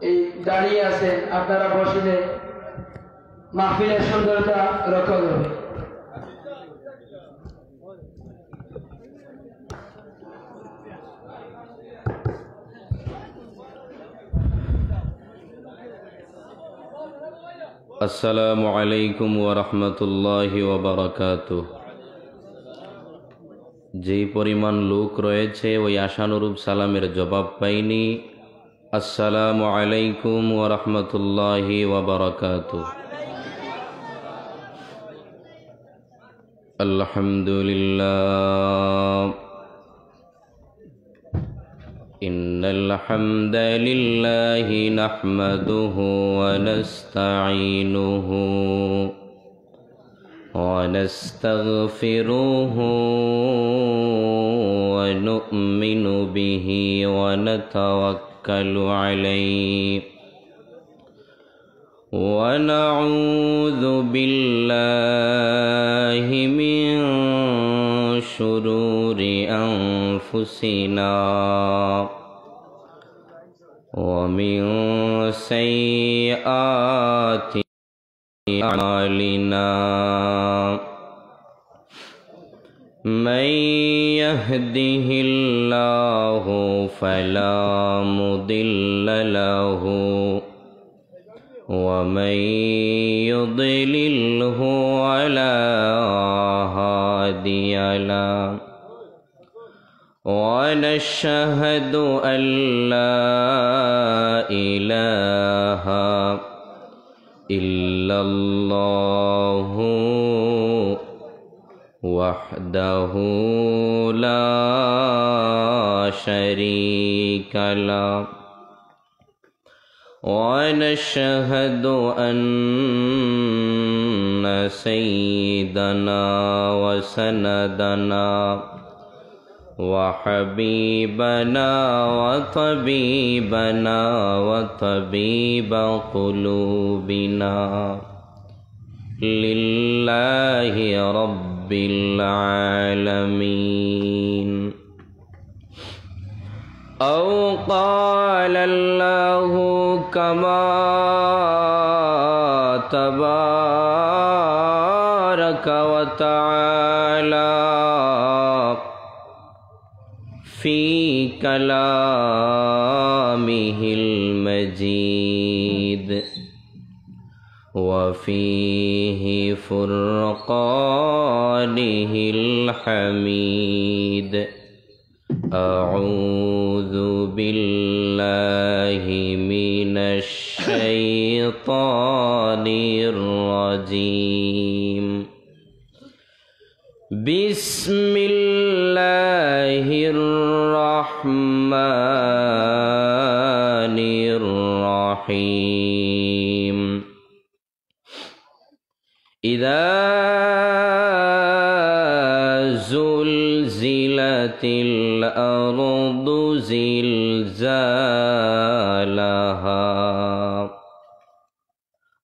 এই দাঁড়িয়ে আছেন, আপনারা বসলে মাহফিলের সুন্দরতা রক্ষা করবে। আসসালামু আলাইকুম ওয়া রাহমাতুল্লাহি ওয়া বারাকাতুহু। যেই পরিমাণ লোক রয়েছে ওই আশানুরূপ সালামের জবাব পাইনি। আসসালামু আলাইকুম ওয়া রাহমাতুল্লাহি ওয়া বারাকাতুহু। আলহামদুলিল্লাহ ইন্নাল হামদালিল্লাহি নাহমাদুহু ওয়া নাস্তাঈনুহু ونستغفره ونؤمن به ونتوكل عليه ونعوذ بالله من شرور أنفسنا ومن سيئات أعمالنا من يهده الله فلا مضل له ومن يضلله فلا هادي له ونشهد أن لا إله إلا الله وحده لا شريك له ونشهد أن سيدنا وسندنا وحبيبنا وطبيبنا وطبيب قلوبنا لله رب العالمين أو قال الله كما تبارك وتعالى في كلامه المجيد وفيه فرقانه الحميد أعوذ بالله من الشيطان الرجيم بسم الله الرحمن الرحيم إذا زلزلت الأرض زلزالها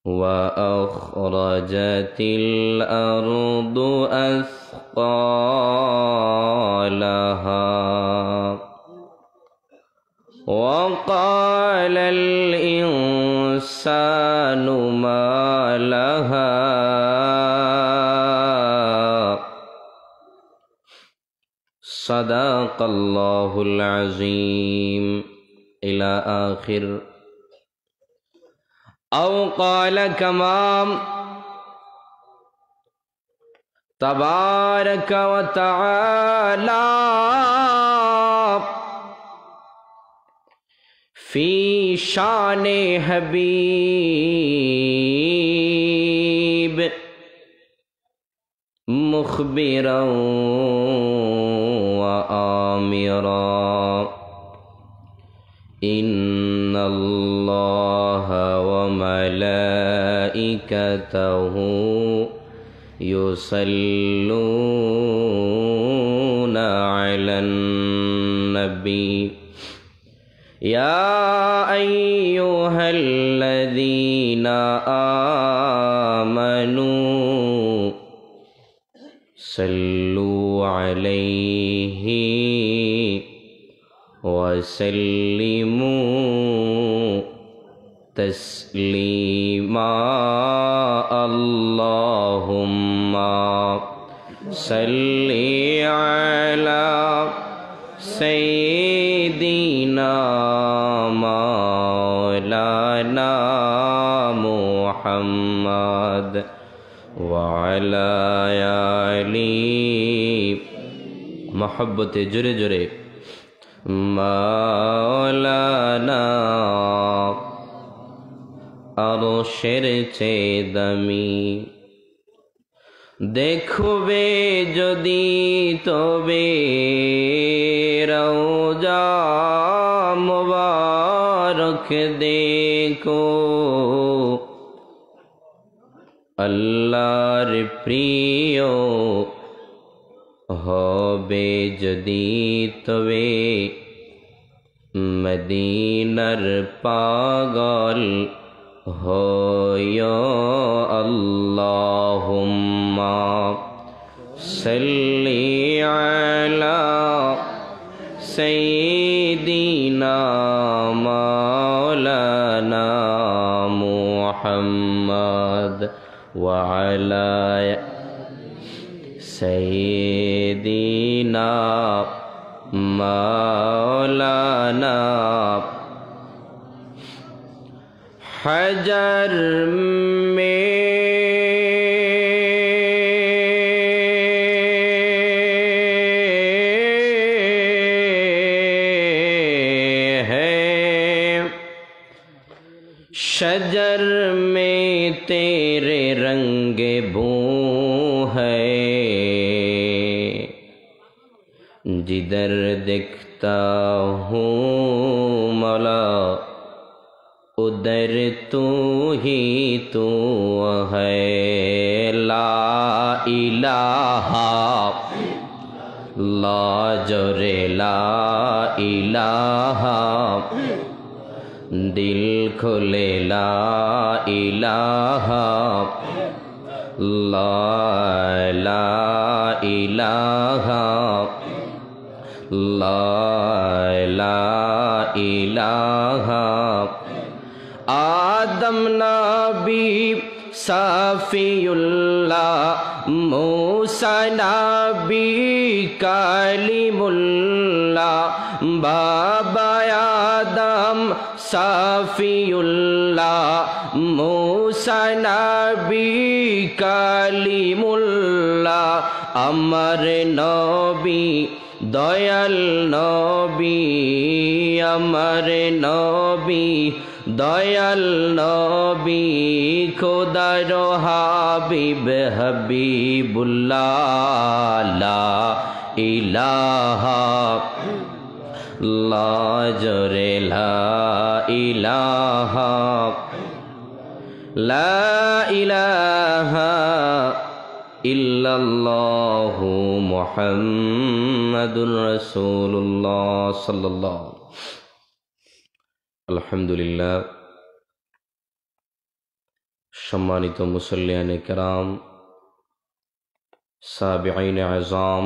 وأخرجت الأرض أثقالها وقال الإنسان ما لها صدق الله العظيم إلى آخر أو قال كما تبارك وتعالى في شان حبيب مخبرا وآمرا إن الله وملائكته يصلون على النبي يا أيها الذين آمنوا صلوا عليه وسلموا تسليما اللهم صل على سيدنا مولانا محمد وعلى آله محبت جرے جرے مولانا আরশের চেয়ে দামি দেখবে যদি তবে রওজা মুবারক দেখো আল্লাহর প্রিয় হবে যদি তবে মদিনার পাগল হয় আল্লাহুম্মা সাল্লি আলা সাইয়্যিদিনা মাওলানা মুহাম্মদ ওয়া আলা সাইয়্যিদিনা মাওলানা हजर में है शजर में तेरे रंग बू है जिधर देखता हूँ मौला उधर तू ही तू है ला इलाहा ला जोरे ला इलाहा दिल खुले ला इलाहा ला ला इलाहा ला ला इलाहा आदम नबी साफियुल्लाह मूसा नबी कालिमुल्लाह बाबा आदम साफियुल्लाह मूसा नबी कालिमुल्लाह अमर नबी दयाल नबी अमर नबी दयाल नबी खुदार हाबिब हबीबुल्लाह ला इलाहा ला जोरे ला इलाहा ला इलाहा इल्लल्लाहु मुहम्मदुर रसूलुल्लाह सल्लल्लाहु আলহামদুলিল্লাহ। সম্মানিত মুসল্লিয়ানে কেরাম, সাবিঈনে আযম,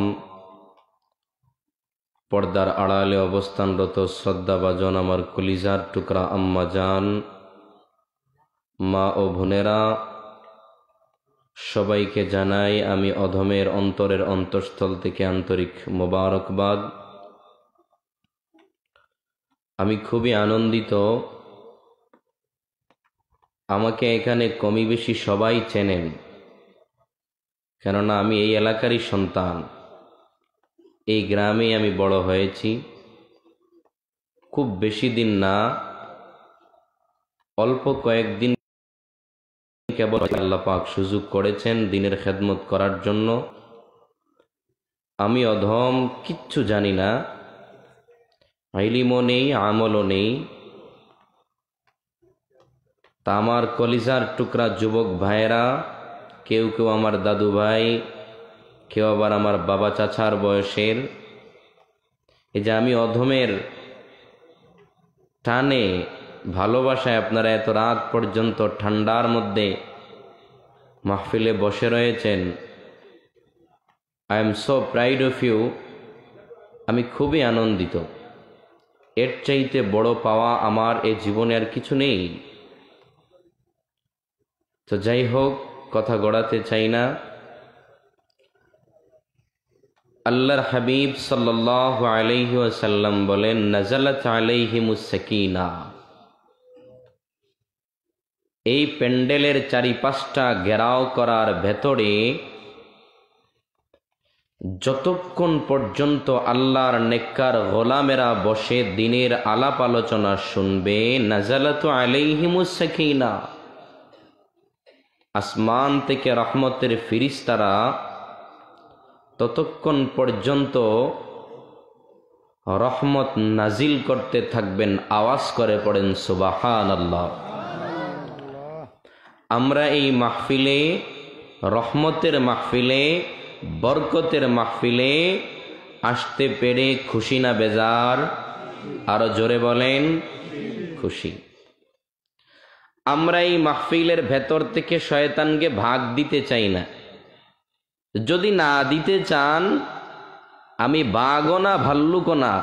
পর্দার আড়ালে অবস্থানরত শ্রদ্ধাভাজন আমার কলিজার টুকরা আম্মা জান, মা ও বোনেরা, সবাইকে জানাই আমি অধমের অন্তরের অন্তঃস্থল থেকে আন্তরিক মোবারকবাদ। আমি খুবই আনন্দিত, আমাকে এখানে কমই বেশি সবাই চেনেন, কেননা আমি এই এলাকারই সন্তান, এই গ্রামেই আমি বড় হয়েছি। খুব বেশি দিন না, অল্প কয়েকদিন কেবল আল্লাহ পাক সুযোগ করেছেন দ্বীনের খেদমত করার জন্য। আমি অধম, কিচ্ছু জানি না, ইলমও নেই, আমলও নেই। তা আমার কলিজার টুকরা যুবক ভাইয়েরা, কেউ কেউ আমার দাদু ভাই, কেউ আবার আমার বাবা চাচার বয়সের, এই যে আমি অধমের টানে ভালোবাসায় আপনারা এত রাত পর্যন্ত ঠান্ডার মধ্যে মাহফিলে বসে রয়েছেন। I am so pride of you. আমি খুবই আনন্দিত। এর চাইতে বড় পাওয়া আমার এই জীবনে আর কিছু নেই। তো যাই হোক, কথা গড়াতে চাই না। আল্লাহর হাবিব সাল্লাল্লাহু আলাইহি ওয়াসাল্লাম বলেন, নাজালাত আলাইহিমুস সাকিনা। এই প্যান্ডেলের চারিপাশটা ঘেরাও করার ভেতরে যতক্ষণ পর্যন্ত আল্লাহর নেককার গোলামেরা বসে দিনের আলাপ আলোচনা শুনবে, নাজালাত আলাইহিমুস সাকিনা, আসমান থেকে রহমতের ফিরিস্তারা ততক্ষণ পর্যন্ত রহমত নাজিল করতে থাকবেন। আওয়াজ করে পড়েন সুবহানাল্লাহ। আমরা এই মাহফিলে, রহমতের মাহফিলে, বরকতের মাহফিলে আসতে পেরে খুশি না বেজার? আরো জোরে বলেন, খুশি। আমরা এই মাহফিলের ভেতর থেকে শয়তানকে ভাগ দিতে চাই না। যদি না দিতে চান, আমি বাঘও না ভাল্লুকও না,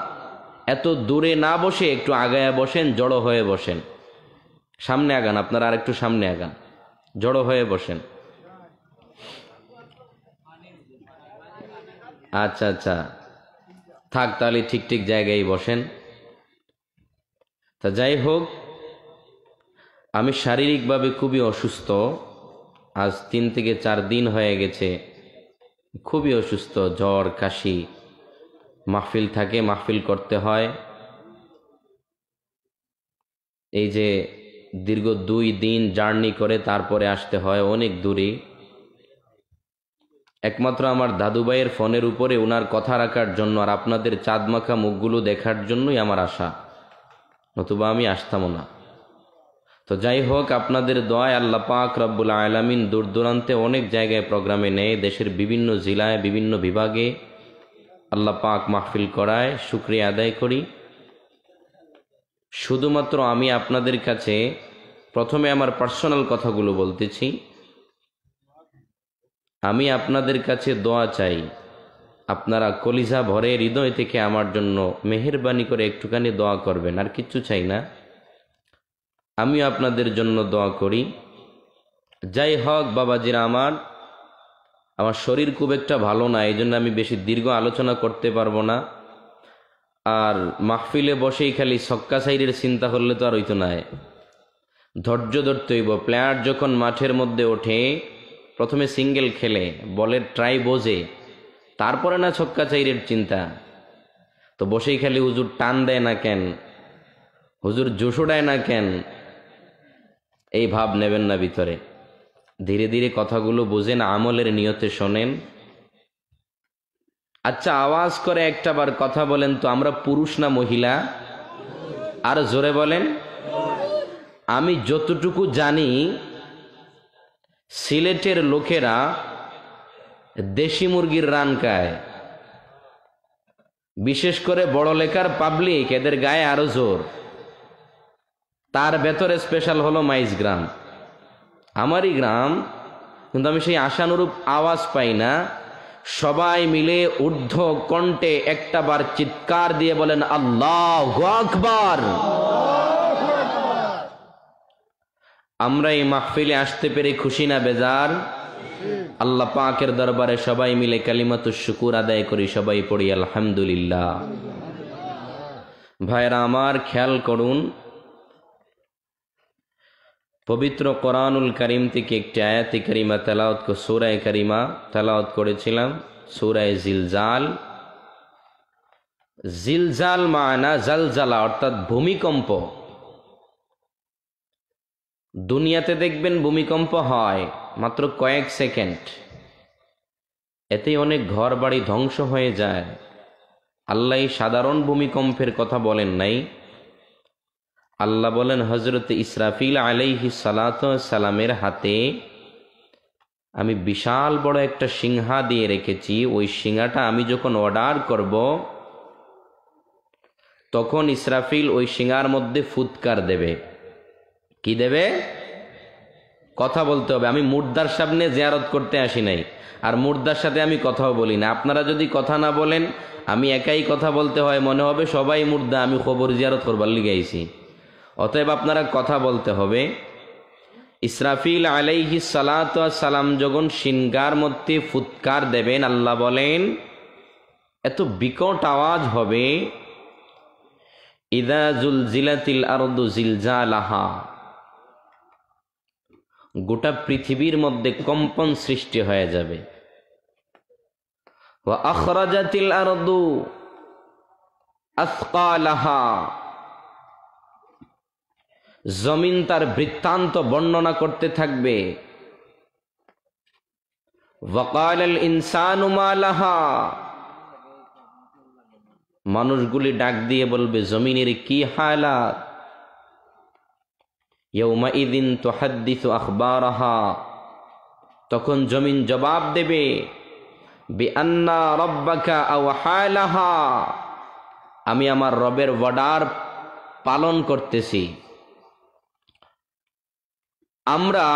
এত দূরে না বসে একটু আগায় বসেন, জড়ো হয়ে বসেন। সামনে আগান, আপনারা আর একটু সামনে আগান, জড়ো হয়ে বসেন। আচ্ছা আচ্ছা, থাক তাহলে, ঠিক ঠিক জায়গায় বসেন। তা যাই হোক, আমি শারীরিকভাবে খুবই অসুস্থ। আজ 3 থেকে 4 দিন হয়ে গেছে, খুবই অসুস্থ, জ্বর কাশি। মাহফিল থাকে, মাহফিল করতে হয়। এই যে দীর্ঘ 2 দিন জার্নি করে তারপরে আসতে হয় অনেক দূরে। একমাত্র আমার দাদু ভাইয়ের ফোনের উপরে ওনার কথা রাখার জন্য আর আপনাদের চাঁদমাখা মুখগুলো দেখার জন্যই আমার আশা, নতুবা আমি আসতামও না। তো যাই হোক, আপনাদের দোয়ায় আল্লাহ পাক রব্বুল আলামিন দূর দূরান্তে অনেক জায়গায় প্রোগ্রামে নেয়, দেশের বিভিন্ন জেলায়, বিভিন্ন বিভাগে আল্লাহ পাক মাহফিল করায়, শুকরিয়া আদায় করি। শুধুমাত্র আমি আপনাদের কাছে প্রথমে আমার পার্সোনাল কথাগুলো বলতেছি। আমি আপনাদের কাছে দোয়া চাই, আপনারা কলিজা ভরে হৃদয় থেকে আমার জন্য মেহেরবানি করে একটুখানি দোয়া করবেন, আর কিচ্ছু চাই না। আমি আপনাদের জন্য দোয়া করি। যাই হোক বাবাজিরা, আমার শরীর খুব একটা ভালো না, এই জন্য আমি বেশি দীর্ঘ আলোচনা করতে পারবো না। আর মাহফিলে বসেই খালি ছক্কা সাইডের চিন্তা করলে তো আর হইতো না, ধৈর্য ধরতে হইব। প্লেয়ার যখন মাঠের মধ্যে ওঠে, প্রথমে সিঙ্গেল খেলে, বলের ট্রাই বোঝে, তারপরে না ছক্কা চাইরের চিন্তা। তো বসেই খালি হুজুর টান দেয় না কেন, হুজুর জোশো দেয় না কেন, এই ভাব নেবেন না ভিতরে। ধীরে ধীরে কথাগুলো বুঝেন, আমলের নিয়তে শোনেন। আচ্ছা, আওয়াজ করে একটাবার কথা বলেন তো, আমরা পুরুষ না মহিলা? আর জোরে বলেন। আমি যতটুকু জানি, সিলেটের লোকেরা দেশি মুরগির রান খায়, বিশেষ করে বড় লেখার পাবলিক, এদের গায়ে আরো জোর। তার ভেতরে স্পেশাল হলো মাইজ গ্রাম, আমারই গ্রাম, কিন্তু আমি সেই আশানুরূপ আওয়াজ পাই না। সবাই মিলে ঊর্ধ্ব কণ্ঠে একটা বার চিৎকার দিয়ে বলেন আল্লাহু আকবার। আমরা এই মাহফিলে আসতে পেরে খুশি না বেজার? আল্লাহ পাকের দরবারে সবাই মিলে কালিমাতুশ শুকুর আদায় করি, সবাই পড়ি আলহামদুলিল্লাহ। ভাইরা আমার, খেয়াল করুন, পবিত্র কোরআনুল কারীম থেকে একটি আয়াতে কারিমা তেলাওয়াত করে, সূরা কারিমা তেলাওয়াত করেছিলাম, সূরা জিলজাল। জিলজাল মানা জালজালা, অর্থাৎ ভূমিকম্প। দুনিয়াতে দেখবেন ভূমিকম্প হয় মাত্র কয়েক সেকেন্ড, এতেই অনেক ঘর বাড়ি ধ্বংস হয়ে যায়। আল্লাহ সাধারণ ভূমিকম্পের কথা বলেন নাই, আল্লাহ বলেন হযরত ইসরাফিল আলাইহিস সালাতু ওয়াস সালামের হাতে আমি বিশাল বড় একটা সিংহা দিয়ে রেখেছি। ওই সিংহাটা আমি যখন অর্ডার করব, তখন ইসরাফিল ওই সিংহার মধ্যে ফুৎকার দেবে। কি দেবে? কথা বলতে হবে। আমি মুর্দার সামনে জিয়ারত করতে আসি নাই, আর মুর্দার সাথে আমি কথাও বলি না। আপনারা যদি কথা না বলেন, আমি একাই কথা বলতে হয়, মনে হবে সবাই মুর্দা, আমি খবর জিয়ারত করবার লিগে আইছি। অতএব আপনারা কথা বলতে হবে। ইসরাফিল আলাইহিস সালাতু ওয়াস সালাম যখন সিনগার মধ্যে ফুৎকার দেবেন, আল্লাহ বলেন এত বিকট আওয়াজ হবে, ইযা জুলজিলাতিল আরদু জিলজালাহা, গোটা পৃথিবীর মধ্যে কম্পন সৃষ্টি হয়ে যাবে। ওয়া আখরাজাতিল আরদু আসকালাহা, জমিন তার বৃত্তান্ত বর্ণনা করতে থাকবে। ওয়াকালাল ইনসানু মা লাহা, মানুষগুলি ডাক দিয়ে বলবে জমিনের কি হালাত। ইয়াউমাইযিন তুহাদ্দিসু আখবারাহা, তখন জমিন জবাব দেবে বিআন্না রাব্বাকা আওহা লাহা, আমি আমার রবের অর্ডার পালন করতেছি। আমরা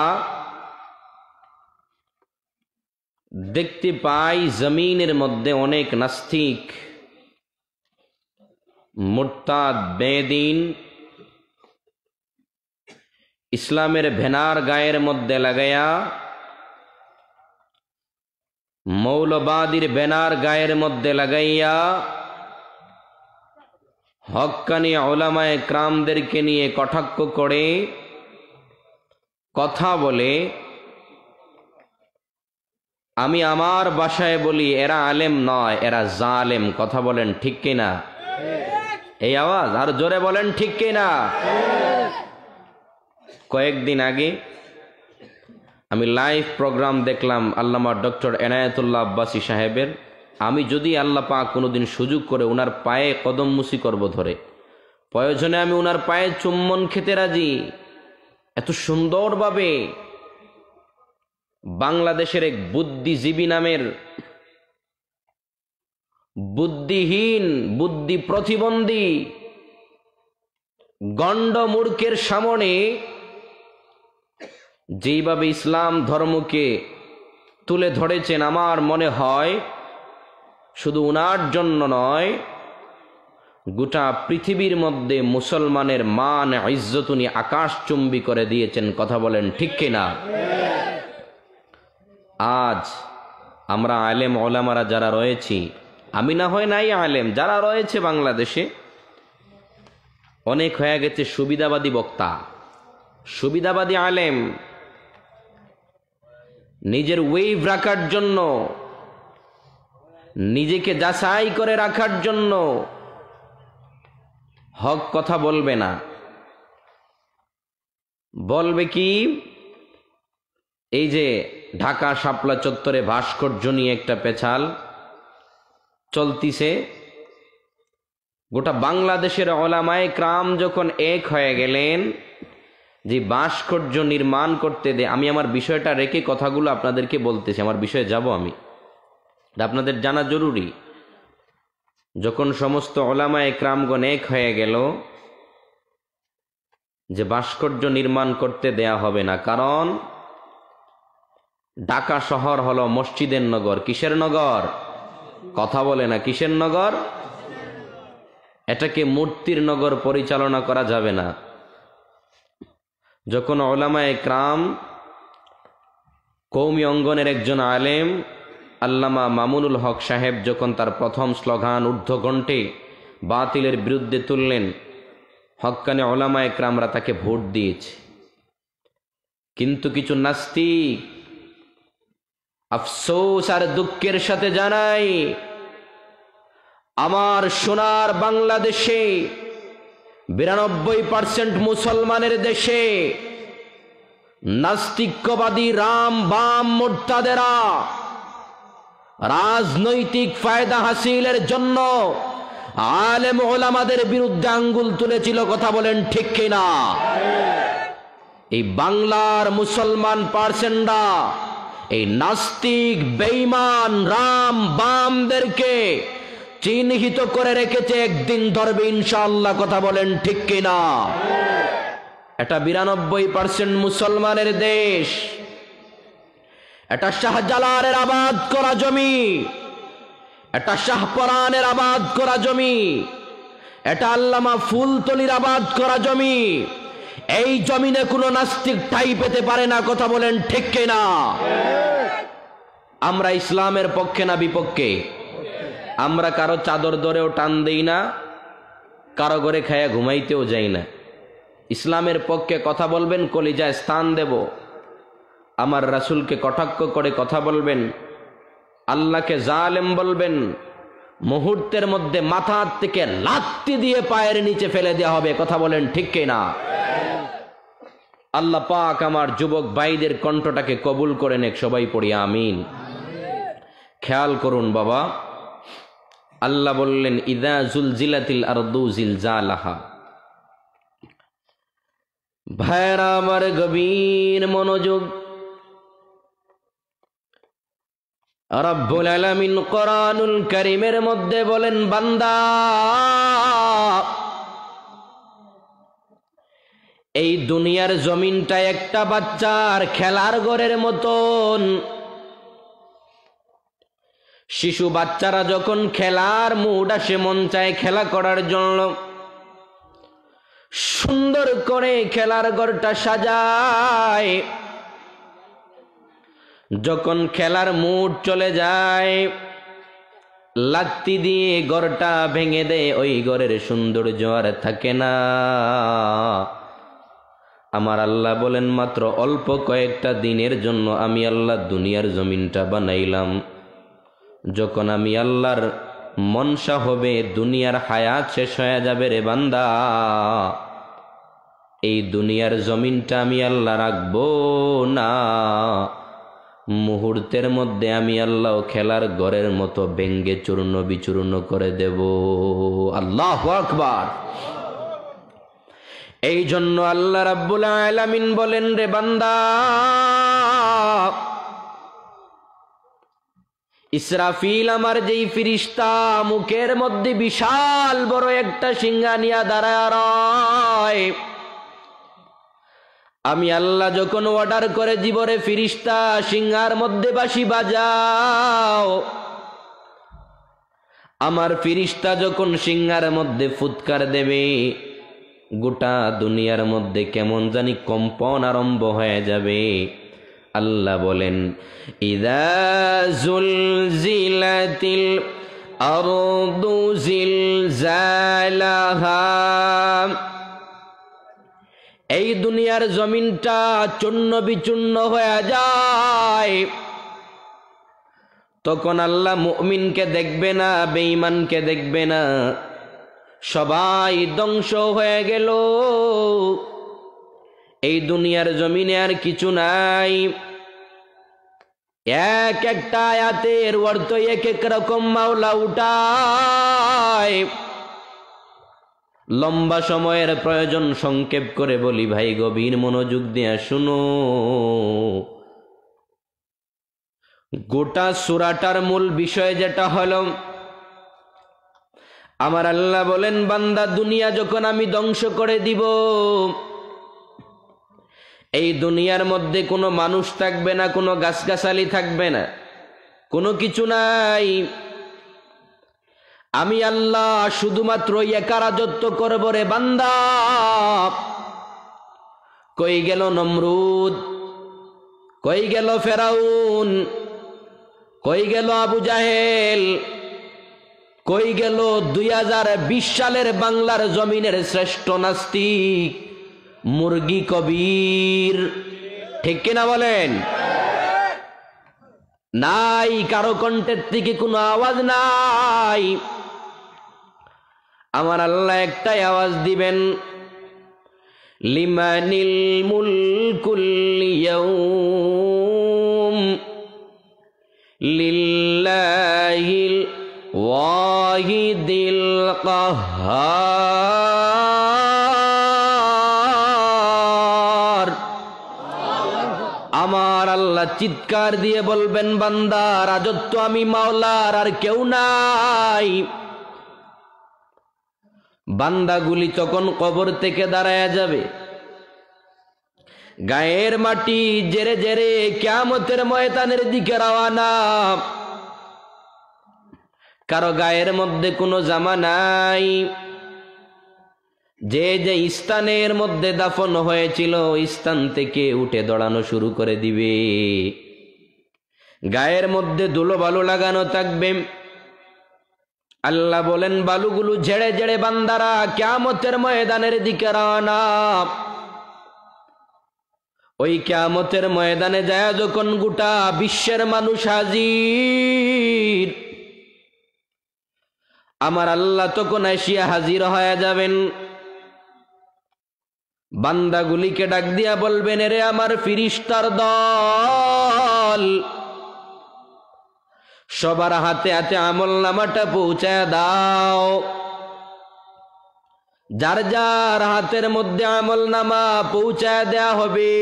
দেখতে পাই জমিনের মধ্যে অনেক নাস্তিক, মুরতাদ, বেদিন ইসলামের ভেনার গায়ের মধ্যে লাগাইয়া, মৌলবাদীর ব্যানার গায়ের মধ্যে লাগাইয়া হক্কানি উলামায়ে কেরামদেরকে নিয়ে কটাক্ষ করে কথা বলে। আমি আমার ভাষায় বলি এরা আলেম নয়, এরা জালেম। কথা বলেন ঠিক কিনা? এই আওয়াজ আর জোরে বলেন ঠিক কিনা? কয়েকদিন আগে আমি লাইভ প্রোগ্রাম দেখলাম আল্লামা ডক্টর এনায়েতুল্লাহ আব্বাসী সাহেবের। আমি যদি আল্লাহ পাক কোনোদিন সুযোগ করে ওনার পায়ে কদম মুসি করব ধরে, প্রয়োজনে আমি ওনার পায়ে চুম্বন খেতে রাজি। এত সুন্দরভাবে বাংলাদেশের এক বুদ্ধিজীবী নামের বুদ্ধিহীন, বুদ্ধি প্রতিবন্ধী গণ্ডমূর্খের সামনে যেইভাবে ইসলাম ধর্মকে তুলে ধরেছেন, আমার মনে হয় শুধু উনার জন্য নয়, গোটা পৃথিবীর মধ্যে মুসলমানের মান ইজ্জত উনি আকাশচুম্বী করে দিয়েছেন। কথা বলেন ঠিক কিনা? আজ আমরা আলেম ওলামারা যারা রয়েছি, আমি না হয় নাই আলেম, যারা রয়েছে বাংলাদেশে অনেক হয়ে গেছে সুবিধাবাদী বক্তা, সুবিধাবাদী আলেম। নিজের ওয়েভ রাখার জন্য, নিজেকে যাচাই করে রাখার জন্য হক কথা বলবে না। বলবে কি, এই যে ঢাকা শাপলা চত্বরে ভাস্কর্য নিয়ে একটা পেছাল চলতিছে, গোটা বাংলাদেশের উলামায়ে কেরাম যখন এক হয়ে গেলেন যে ভাস্কর্য নির্মাণ করতে দে, আমি আমার বিষয়টা রেখে কথাগুলো আপনাদেরকে বলতেছি, আমার বিষয়ে যাব আমি, আপনাদের জানা জরুরি। যখন সমস্ত উলামায়ে কেরামগণ এক হয়ে গেল যে ভাস্কর্য নির্মাণ করতে দেয়া হবে না, কারণ ঢাকা শহর হলো মসজিদের নগর। কিসের নগর? কথা বলে না, কিসের নগর? এটাকে মূর্তির নগর পরিচালনা করা যাবে না। যখন উলামায়ে কেরাম, কওমি অঙ্গনের একজন আলেম আল্লামা মামুনুল হক সাহেব যখন তার প্রথম স্লোগান ঊর্ধ্বকণ্ঠে বাতিলের বিরুদ্ধে তুললেন, হক্কানি উলামায়ে কেরামরা তাকে ভোট দিয়েছে। কিন্তু কিছু নাস্তিক, আফসোস আর দুঃখের সাথে জানাই, আমার সোনার বাংলাদেশে 92% মুসলমানের দেশে নাস্তিক্যবাদী রাম বাম মুরতাদেরা রাজনৈতিক ফায়দা হাসিলের জন্য আলেম ওলামাদের বিরুদ্ধে আঙ্গুল তুলেছিল। কথা বলেন ঠিক কিনা? এই বাংলার মুসলমান পার্সেন্টরা এই নাস্তিক বেঈমান রাম বামদেরকে চিহ্নিত করে রেখেছে, একদিন ধরবে ইনশাআল্লাহ। কথা বলেন ঠিক কিনা? এটা 92% মুসলমানের দেশ, এটা শাহজালালের আবাদ করা জমি, এটা শাহপরানের আবাদ করা জমি, এটা আল্লামা ফুলতলির আবাদ করা জমি, এই জমিনে কোনো নাস্তিক ঠাঁই পেতে পারে না। কথা বলেন ঠিক কিনা? আমরা ইসলামের পক্ষে না বিপক্ষে? আমরা কারো চাদর ধরেও টান দেই না, কারো ঘরে খায়া ঘুমাইতেও যাই না। ইসলামের পক্ষে কথা বলবেন, কলিজায় স্থান দেব। আমার রাসূলকে কটাক্ষ করে কথা বলবেন, আল্লাহকে জালেম বলবেন, মুহূর্তের মধ্যে মাথা থেকে লাত্তি দিয়ে পায়ের নিচে ফেলে দেওয়া হবে। কথা বলেন ঠিক কিনা? আল্লাহ পাক আমার যুবক ভাইদের কণ্ঠটাকে কবুল করে নেক। সবাই পড়ি আমিন। খেয়াল করুন বাবা, আল্লাহ বললেন ইদা জুলজিলাতিল আরদু জিলজালাহা। ভাইরা আমার গভীর মনোযোগ। রব্বুল আলামিন কোরআনুল কারীমের মধ্যে বলেন, বান্দা এই দুনিয়ার জমিনটা একটা বাচ্চার খেলার ঘরের মতন। শিশু বাচ্চারা যখন খেলার মুড আসে, মন চায় খেলা করার জন্য, সুন্দর করে খেলার ঘরটা সাজায়। যখন খেলার মুড চলে যায়, লাত্তি দিয়ে ঘরটা ভেঙে দেয়, ওই ঘরের সৌন্দর্য আর থাকে না। আমার আল্লাহ বলেন, মাত্র অল্প কয়েকটা দিনের জন্য আমি আল্লাহ দুনিয়ার জমিনটা বানাইলাম। যখন আমি আল্লাহর মনসা হবে দুনিয়ার হায়াত শেষ হয়ে যাবে রে বান্দা, এই দুনিয়ার জমিনটা আমি আল্লাহ রাখবো না। মুহূর্তের মধ্যে আমি আল্লাহ খেলার ঘরের মতো ভেঙ্গে চূর্ণ বিচূর্ণ করে দেব। আল্লাহু আকবার। এই জন্য আল্লাহ রাব্বুল আলামিন বলেন, রে বান্দা, ইসরাফিল আমার যেই ফিরিস্তা, মুখের মধ্যে বিশাল বড় একটা সিংহা নিয়া দাঁড়ায় রয়। আমি আল্লাহ যখন অর্ডার করে জীবরে ফিরিস্তা সিংহার মধ্যে বাঁশি বাজাও, আমার ফিরিস্তা যখন সিংহার মধ্যে ফুৎকার দেবে, গোটা দুনিয়ার মধ্যে কেমন জানি কম্পন আরম্ভ হয়ে যাবে। আল্লাহ বলেন, ইযা জুলজিলাতিল আরদু জিলজালাহা। এই দুনিয়ার জমিনটা চূর্ণ বিচূর্ণ হয়ে যায়, তখন আল্লাহ মুমিনকে দেখবে না, বেঈমানকে দেখবে না, সবাই ধ্বংস হয়ে গেল। এই দুনিয়ার জমিনে আর কিছু নাই। এক একটা আয়াতের অর্থ এক এক রকম মাওলা উঠায়। লম্বা সময়ের প্রয়োজন, সংক্ষেপ করে বলি ভাই, গভীর মনোযোগ দিয়ে শুনো। গোটা সূরাটার মূল বিষয় যেটা হলো, আমার আল্লাহ বলেন, বান্দা দুনিয়া যখন আমি ধ্বংস করে দিব, এই দুনিয়ার মধ্যে কোনো মানুষ থাকবে না, কোনো গাছগাছালি থাকবে না, কোনো কিছু নাই। আমি আল্লাহ শুধুমাত্র একা রাজত্ব করব রে বান্দা। কই গেল নমরুদ, কই গেল ফেরাউন, কই গেল আবু জাহেল, কই গেল 2020 সালের বাংলার জমিনের শ্রেষ্ঠ নাস্তিক মুরগি কবির? ঠিক কিনা বলেন? নাই, কারো কণ্ঠের থেকে কোনো আওয়াজ নাই। আমার আল্লাহ একটাই আওয়াজ দিবেন, লিমানিল মুলকুল ইয়াউম লিল্লাহিল ওয়াহিদিল কাহ্হার। আমার আল্লাহ চিৎকার দিয়ে বলবেন, বান্দা রাজত্ব আমি মাওলার, আর কেউ নাই। বান্দাগুলি তখন কবর থেকে দাঁড়ায়া যাবে, গায়ের মাটি জেরে জেরে কিয়ামতের ময়দানের দিকে রওয়ানা। কারো গায়ের মধ্যে কোনো জামা নাই, যে যে স্থানের মধ্যে দাফন হয়েছিল ওই স্থান থেকে উঠে দৌড়ানো শুরু করে দিবে। গায়ের মধ্যে ধুলো বালু লাগানো থাকবে। আল্লাহ বলেন বালুগুলো ঝেড়ে ঝেড়ে বান্দারা কিয়ামতের ময়দানের দিকে রওনা। ওই কিয়ামতের ময়দানে যায় যখন গোটা বিশ্বের মানুষ হাজির, আমার আল্লাহ তখন আসিয়া হাজির হয়ে যাবেন। বান্দাগুলিকে ডাক দিয়া বলবেন, রে আমার ফিরিস্তার দল, সবার হাতে হাতে আমল নামাটা পৌঁছায় দাও। যার যার হাতের মধ্যে আমল নামা পৌঁছায় দেয়া হবে।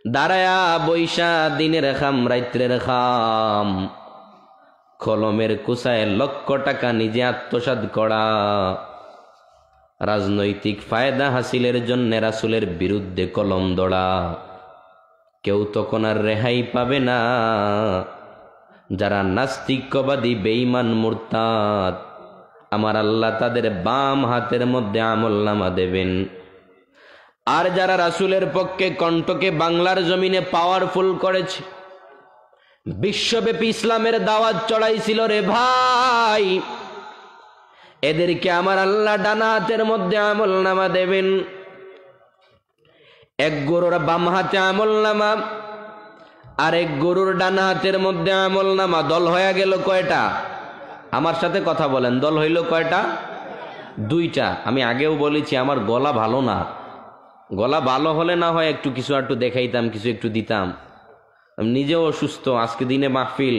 দাঁড়ায়া বৈশা দিনের খাম রাত্রের খাম, কলমের কুসায় লক্ষ টাকা নিজে আত্মসাৎ করা, রাজনৈতিক ফায়দা হাসিলের জন্য রাসূলের বিরুদ্ধে কলম দড়া, কেউ তখন আর রেহাই পাবে না। যারা নাস্তিকবাদী বেঈমান মুরতাদ, আমার আল্লাহ তাদের বাম হাতের মধ্যে আমল নামা দেবেন। আর যারা রাসূলের পক্ষে কণ্ঠকে বাংলার জমিনে পাওয়ারফুল করেছে, বিশ্বব্যাপী ইসলামের দাওয়াত চড়াইছিল, রে ভাই, এদেরকে আমার আল্লাহ ডানা হাতের মধ্যে আমল নামা দেবেন। এক গরুর বাম হাতে আমল নামা, আর এক গরুর ডানা হাতের মধ্যে আমল নামা। দল হয়ে গেল কয়টা? আমার সাথে কথা বলেন, দল হইল কয়টা? দুইটা। আমি আগেও বলেছি আমার গলা ভালো না, গলা ভালো হলে না হয় একটু কিছু একটু দেখাইতাম, কিছু একটু দিতাম। আমি নিজেও অসুস্থ। আজকে দিনে মাহফিল,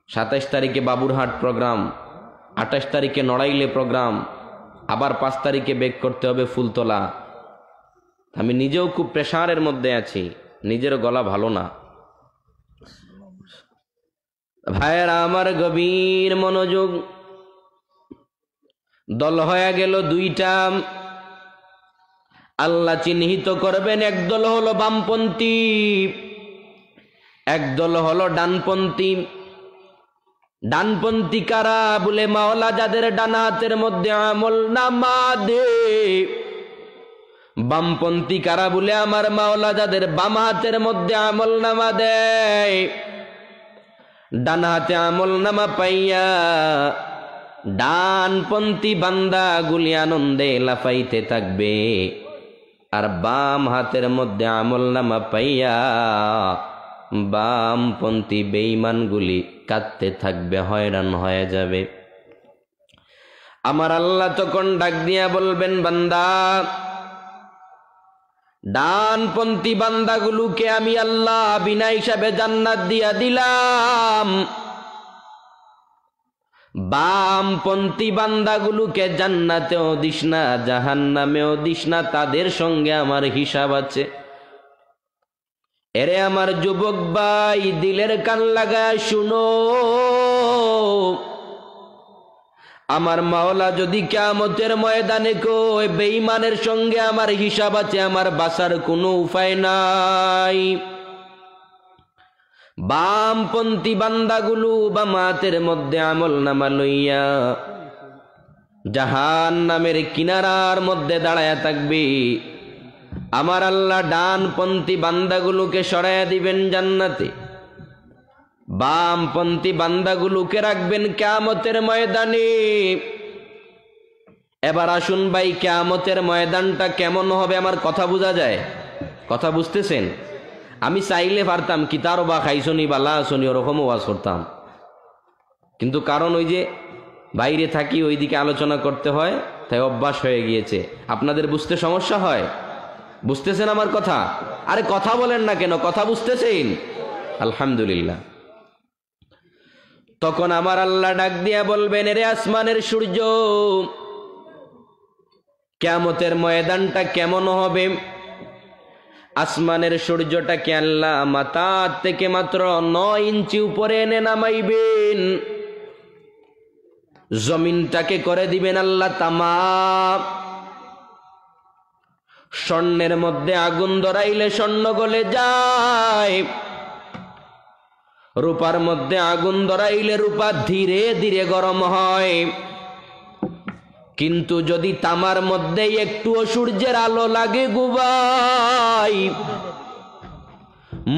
27 তারিখে বাবুরহাট প্রোগ্রাম, 28 তারিখে নড়াইলে প্রোগ্রাম, আবার 5 তারিখে বেক করতে হবে ফুলতলা। আমি নিজেও খুব প্রেশারের মধ্যে আছি, নিজের গলা ভালো না। ভাইয়েরা আমার, গভীর মনোযোগ। দল হয়ে গেল দুইটা। আল্লাহ চিহ্নিত করবেন, একদল হলো বামপন্থী, একদল হলো ডানপন্থী। ডানপন্থী কারা? বলে মাওলা যাদের ডানা হাতের মধ্যে আমল নামা দে। বামপন্থী কারা? বলে আমার মাওলা যাদের বাম হাতের মধ্যে আমল নামা দেয়। ডান হাতে আমল নামা পাইয়া ডানপন্থী বান্দা গুলি আনন্দে লাফাইতে থাকবে, আর বাম হাতের মধ্যে আমল নামা পাইয়া বামপন্থী বেঈমানগুলি কাঁদতে থাকবে, হয়রান হয়ে যাবে। আমার আল্লাহ তখন ডাক দিয়া বলবেন, বান্দা, ডানপন্থী বান্দাগুলোকে আমি আল্লাহ বিনা হিসাবে জান্নাত দিয়া দিলাম, বামপন্থী বান্দাগুলোকে জান্নাতেও দিস না, জাহান্নামেও দিস না, তাদের সঙ্গে আমার হিসাব আছে। এরে আমার যুবক ভাই, দিলের কান লাগায় শুনো, আমার মাওলা যদি কিয়ামতের ময়দানে কয় বেঈমানের সঙ্গে আমার হিসাব আছে, আমার বাঁচার কোনো উপায় নাই। বামপন্থী বান্দাগুলো বাম হাতের মধ্যে আমল নামা লইয়া জাহান্নামের কিনারার মধ্যে দাঁড়ায়া থাকবে। আমার আল্লাহ ডানপন্থী বান্দাগুলোকে সরাইয়া দিবেন জান্নাতে, বামপন্থী বান্দাগুলোকে রাখবেন কিয়ামতের ময়দানে। এবার আসুন ভাই, কিয়ামতের ময়দানটা কেমন হবে? আমার কথা বোঝা যায়? কথা বুঝতেছেন? আমি চাইলে পারতাম কিতারও বা খাইছনি বা লাশনি ওরকম ওয়াজ করতাম, কিন্তু কারণ ওই যে বাইরে থাকি, ওইদিকে আলোচনা করতে হয়, তাই অভ্যাস হয়ে গিয়েছে। আপনাদের বুঝতে সমস্যা হয়? বুঝতেছেন আমার কথা? আরে কথা বলেন না কেন? কথা বুঝতেছেন? আলহামদুলিল্লাহ। তখন আমার আল্লাহ ডাক দিয়া বলবেন, রে আসমানের সূর্য, কিয়ামতের ময়দানটা কেমন হবে? আসমানের সূর্যটাকে আল্লাহ মাথা থেকে মাত্র 9 ইঞ্চি উপরে এনে নামাইবেন, জমিনটাকে করে দিবেন আল্লাহ তামাম। স্বর্ণের মধ্যে আগুন ধরাইলে স্বর্ণ গলে যায়, রূপার মধ্যে আগুন ধরাইলে রূপা ধীরে ধীরে গরম হয়। কিন্তু যদি তামার মধ্যে একটুও সূর্যের আলো লাগে গো ভাই,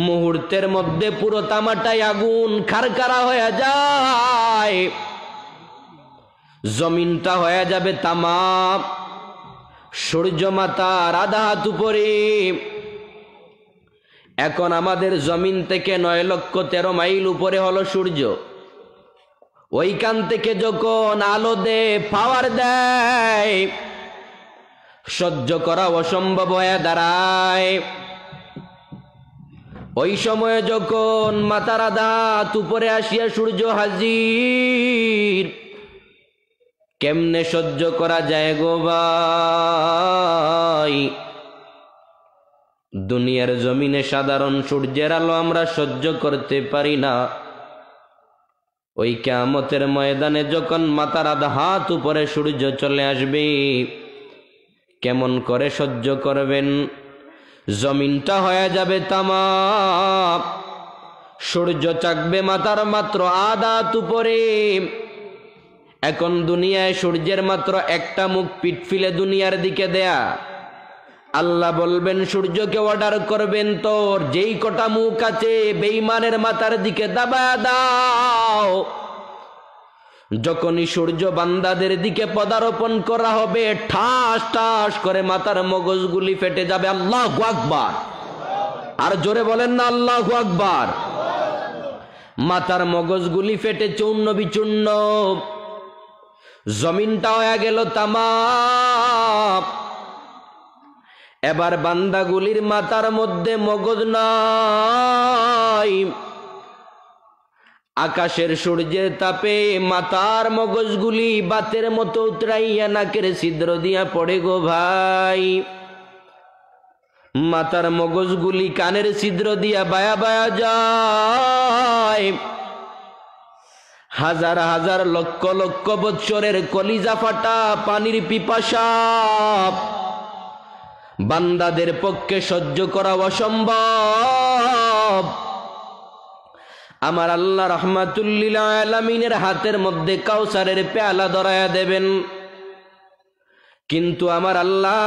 মুহূর্তের মধ্যে পুরো তামাটাই আগুন খারখারা হয়ে যায়, জমিনটা হয়ে যাবে তামা, সূর্য মাতার আধা হাত উপরে। এখন আমাদের জমিন থেকে 9,13,000 মাইল উপরে হলো সূর্য। ওইখান থেকে যখন আলো দেয়, পাওয়ার দেয়, সহ্য করা অসম্ভব হয়ে দাঁড়ায়। ওই সময়ে যখন মাথার আধা হাত উপরে আসিয়া সূর্য হাজির, কেমনে সহ্য করা যায় গো ভাই? দুনিয়ার জমিনে সাধারণ সূর্যের আলো আমরা সহ্য করতে পারি না। ওই কিয়ামতের ময়দানে যখন মাথার আধা হাত উপরে সূর্য চলে আসবে, কেমন করে সহ্য করবেন? জমিনটা হয়ে যাবে তামা, সূর্য চাকবে মাথার মাত্র আধা হাত উপরে। এখন দুনিয়ায় সূর্যের মাত্র একটা মুখ পিঠ ফিলে দুনিয়ার দিকে দেয়া। আল্লাহ বলবেন সূর্যকে অর্ডার করবেন, তোর যেই কটা মুখ আছে বেঈমানের মাথার দিকে দাবায়া দাও। যখনই সূর্য বান্দাদের দিকে পদার্পণ করা হবে, ঠাস ঠাস করে মাথার মগজগুলি ফেটে যাবে। আল্লাহু আকবার। আর জোরে বলেন না আল্লাহু আকবার। মাথার মগজগুলি ফেটে চূর্ণ বিচূর্ণ, জমিনটা হয়ে গেল তামা। এবার বান্দাগুলির মাথার মধ্যে মগজ নাই, আকাশের সূর্যের তাপে মাথার মগজগুলি বাতের মতো উতরাইয়া নাকের ছিদ্র দিয়া পড়ে গো ভাই। মাথার মগজগুলি কানের ছিদ্র দিয়া বায়া বায়া যায়। হাজার হাজার লক্ষ লক্ষ বৎসরের কলিজা ফাটা পানির পিপাসা বান্দাদের পক্ষে সহ্য করা অসম্ভব। আমার আল্লাহ রাহমাতুল লিল আলামিনের হাতের মধ্যে কাউসারের পেয়ালা ধরায়া দেবেন, কিন্তু আমার আল্লাহ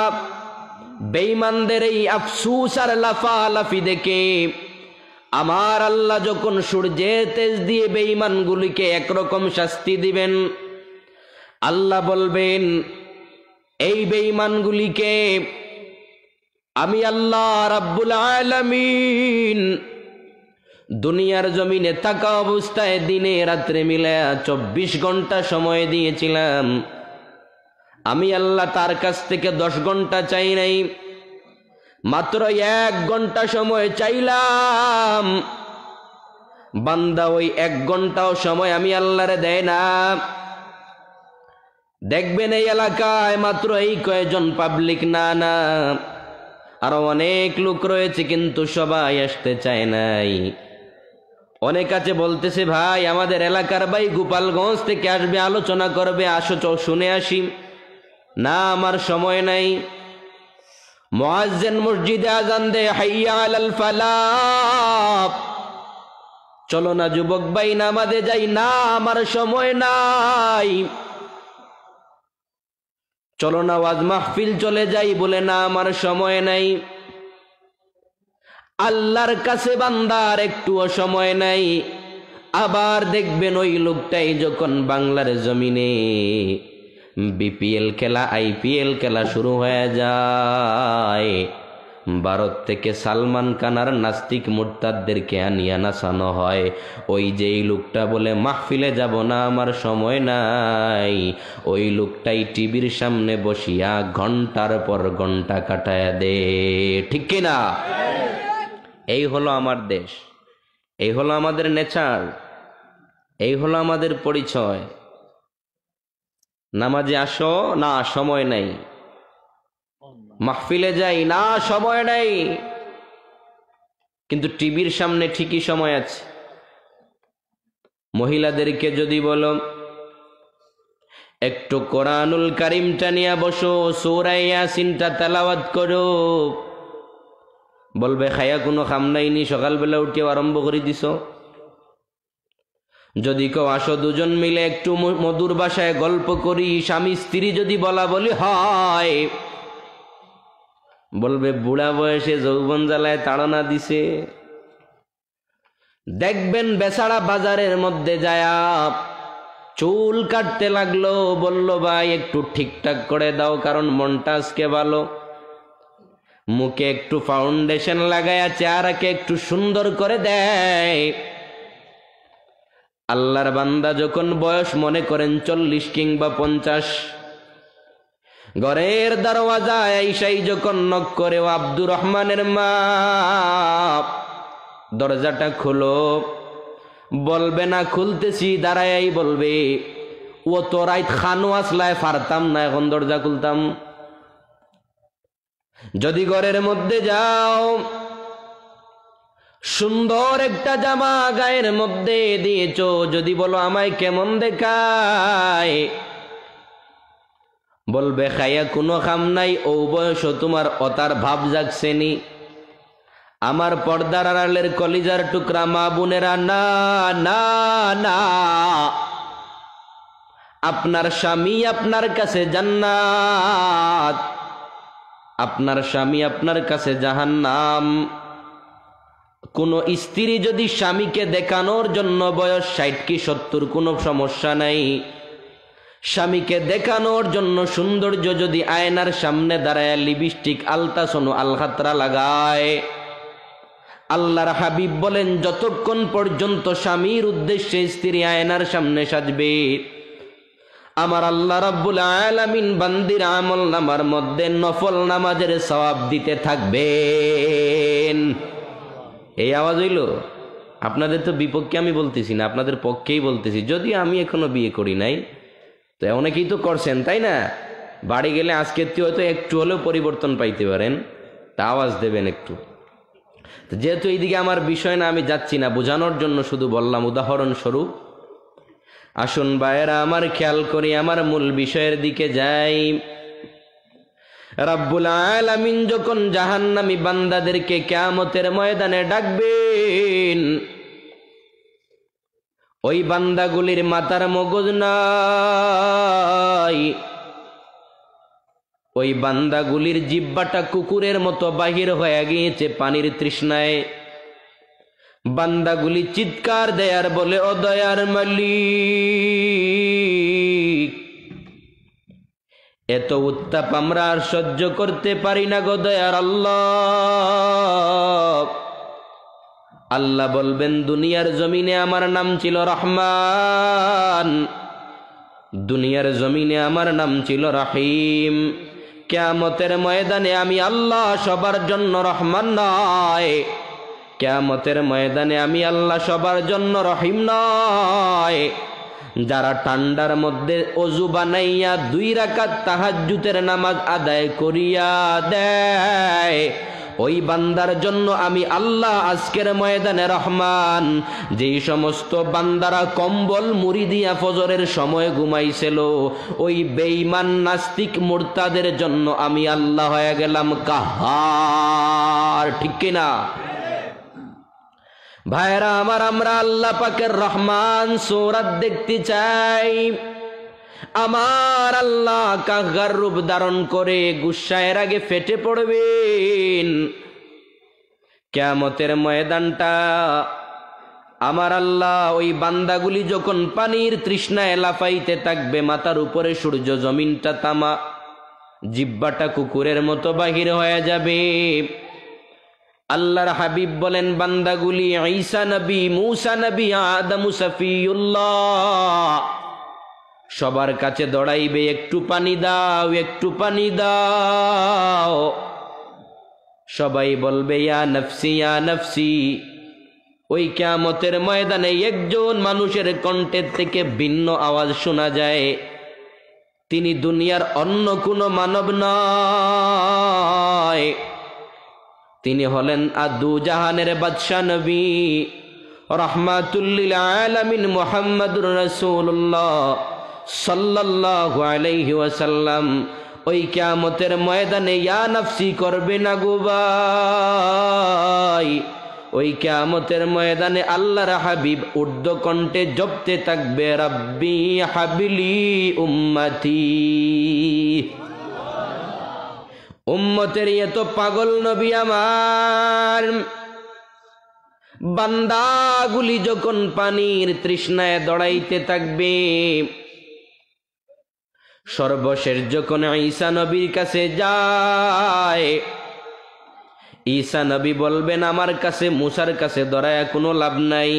বেঈমানদের এই আফসোস আর লাফালাফি দেখে আমার আল্লাহ যখন সূর্যের তেজ দিয়ে বেঈমানগুলিকে একরকম শাস্তি দিবেন, আল্লাহ বলবেন এই বেঈমানগুলিকে আমি আল্লাহ রাব্বুল আলামিন দুনিয়ার জমিনে থাকা অবস্থায় দিনে রাত্রে মিলে 24 ঘন্টা সময় দিয়েছিলাম। আমি আল্লাহ তার কাছ থেকে 10 ঘন্টা চাই নাই, মাত্র 1 ঘন্টা সময় চাইলাম। বান্দা ওই 1 ঘন্টাও সময় আমি আল্লাহরে দেয় না। দেখবেন এই এলাকায় মাত্র এই কয়েকজন পাবলিক না, আরো অনেক লোক রয়েছে, কিন্তু সবাই আসতে চায় নাই। অনেক আছে বলতেছে ভাই আমাদের এলাকার ভাই গোপালগঞ্জ থেকে আসবে, আলোচনা করবে, আসো শুনে আসি। না, আমার সময় নাই। মুয়াজ্জিন মসজিদে আজান দে, হাইয়া আলাল ফালাহ, চলো না যুবক ভাই নামাজে যাই। না, আমার সময় নাই। চলো না ওয়াজ মাহফিল চলে যাই, বলে না আমার সময় নাই। আল্লাহর কাছে বান্দার একটুও সময় নাই। আবার দেখবেন ওই লোকটাই যখন বাংলার জমিনে বিপিএল খেলা, আইপিএল খেলা শুরু হয়ে যায়, ভারত থেকে সালমান খান আর নাস্তিক মুরতাদদেরকে আনিয়া নাচানো হয়। ওই যে এই লোকটা বলে মাহফিলে যাব না, আমার সময় নাই, ওই লোকটাই টিভির সামনে বসিয়া ঘন্টার পর ঘন্টা কাটায় দে। ঠিক কিনা? এই হলো আমার দেশ, এই হলো আমাদের নেচার, এই হলো আমাদের পরিচয়। নামাজে আসো, না সময় নাই। মাহফিলে যাই, না সময় নাই। কিন্তু টিভির সামনে ঠিকই সময় আছে। মহিলাদেরকে যদি বলো একটু কোরআনুল কারীমটা নিয়ে বসো, সূরা ইয়াসিনটা তেলাওয়াত করো, বলবে খায়া কোনো কাম নাইনি, সকালবেলা উঠে আরম্ভ করে দিছ। যদি কেউ আসো দুজন মিলে একটু মধুর ভাষায় গল্প করি, স্বামী স্ত্রী যদি বলা বলি হয়, বলবে বুড়া বয়সে যৌবন জ্বালায় তাড়না দিছে। দেখবেন বেচারা বাজারের মধ্যে যায়া চুল কাটতে লাগলো, বলল ভাই একটু ঠিকঠাক করে দাও কারণ মনটা আজকে ভালো। মুখে একটু ফাউন্ডেশন লাগায়া চেহারাকে একটু সুন্দর করে দেয়। আল্লাহর বান্দা যখন বয়স মনে করেন 40 কিংবা 50, ঘরের দরওয়াজায় আইসাই যখন নক করে, ও আব্দুর রহমানের মা দরজাটা খোলো, বলবে না খুলতেছি, দাঁড়াই বলবে ও তো রাইত খানো আসলায় পারতাম না, এখন দরজা খুলতাম। যদি ঘরের মধ্যে যাও, সুন্দর একটা জামা গায়ের মধ্যে দিয়েছো, যদি বলো আমায় কেমন দেখায়, বলবে খাইয়া কোনো খাম নাই, ও বয়স তোমার অতার ভাব জাগছেনি। আমার পর্দার আড়ালের কলিজার টুকরা মা বোনেরা, না না না, আপনার স্বামী আপনার কাছে জান্নাত, আপনার স্বামী আপনার কাছে জাহান্নাম। কোন স্ত্রী যদি স্বামীকে দেখানোর জন্য বয়স 60 কি 70 কোনো সমস্যা নাই, স্বামীকে দেখানোর জন্য সৌন্দর্য যদি আয়নার সামনে দাঁড়ায় লিপস্টিক আলতাসনো আলখাতরা লাগায়, আল্লাহর হাবিব বলেন যতক্ষণ পর্যন্ত স্বামীর উদ্দেশ্যে স্ত্রী আয়নার সামনে সাজবে, আমার আল্লাহ রাব্বুল আলামিন বান্দির আমল নামার মধ্যে নফল নামাজের সওয়াব দিতে থাকবেন। এই আওয়াজ হইল? আপনাদের তো বিপক্ষে আমি বলতেছি না, আপনাদের পক্ষেই বলতেছি। যদি আমি এখনো বিয়ে করি নাই, তো অনেকেই তো করছেন, তাই না? বাড়ি গেলে আজকের থেকে হয়তো একটু হলেও পরিবর্তন পাইতে পারেন, তা আওয়াজ দেবেন একটু। যেহেতু এইদিকে আমার বিষয় না, আমি যাচ্ছি না, বোঝানোর জন্য শুধু বললাম উদাহরণস্বরূপ। আসুন ভাইয়েরা আমার, খেয়াল করি, আমার মূল বিষয়ের দিকে যাই। রাব্বুল আলামিন যখন জাহান্নামী বান্দাদেরকে কিয়ামতের ময়দানে ডাকবেন, ওই বান্দাগুলির মাথার মগজ নাই, ওই বান্দাগুলির জিহ্বাটা কুকুরের মতো বাহির হয়ে গিয়েছে পানির তৃষ্ণায়। বান্দাগুলি চিৎকার দেয়ার বলে, ও দয়ার মালিক, এত উত্তাপ আমরা আর সহ্য করতে পারি না গো দয়ার আল্লাহ। আল্লাহ বলবেন দুনিয়ার জমিনে আমার নাম ছিল রহমান, দুনিয়ার জমিনে আমার নাম ছিল রহিম। কিয়ামতের ময়দানে আমি আল্লাহ সবার জন্য রহমান নয়, কিয়ামতের ময়দানে আমি আল্লাহ সবার জন্য রহিম নয়। যারা ঠান্ডার মধ্যে অজু বানাইয়া 2 রাকাত তাহাজ্জুদের নামাজ আদায় করিয়া দেয়, ওই বান্দার জন্য আমি আল্লাহ আজকের ময়দানে রহমান। যেই সমস্ত বান্দারা কম্বল মুড়ি দিয়া ফজরের সময় ঘুমাইছিল, ওই বেঈমান নাস্তিক মুরতাদের জন্য আমি আল্লাহ হয়ে গেলাম কাহার। ঠিক কিনা ভাইরা আমার? আমরা আল্লাহ পাকের রহমান সূরা দেখতে চাই। আমার আল্লাহ কাহার রূপ ধারণ করে গুসায়ের আগে ফেটে পড়বেন। কিয়ামতের ময়দানটা আমার আল্লাহ, ওই বান্দাগুলি যখন পানির তৃষ্ণায় লাফাইতে থাকবে, মাথার উপরে সূর্য, জমিনটা তামা, জিহ্বাটা কুকুরের মতো বাহির হয়ে যাবে। আল্লাহর হাবিব বলেন বান্দাগুলি ঈসা নবী, মূসা নবী, আদম সফিউল্লাহ সবার কাছে দৌড়াইবে, একটু পানি দাও, একটু পানি দাও। সবাই বলবে ইয়া নফসি, ইয়া নফসি। ওই কিয়ামতের ময়দানে একজন মানুষের কণ্ঠের থেকে ভিন্ন আওয়াজ শোনা যায়। তিনি দুনিয়ার অন্য কোনো মানব নয়, তিনি হলেন আদু জাহানের বাদশা নবী রাহমাতুল লিল আলামিন মুহাম্মাদুর রাসূলুল্লাহ সাল্লাল্লাহু আলাইহি ওয়াসাল্লাম। ওই কিয়ামতের ময়দানে ইয়া নফসি করবে না গো ভাই, ওই কিয়ামতের ময়দানে আল্লাহর হাবিব ঊর্ধ্ব কণ্ঠে জপতে থাকবে, রাব্বি হাবলি উম্মতি। উম্মতের এত পাগল নবী আমার, বান্দাগুলি যখন পানির তৃষ্ণায় দৌড়াইতে থাকবে, সর্বশেষ যখন ঈসা নবীর কাছে যায়, ঈসা নবী বলবেন আমার কাছে মুসার কাছে দৌড়ায়া কোনো লাভ নাই,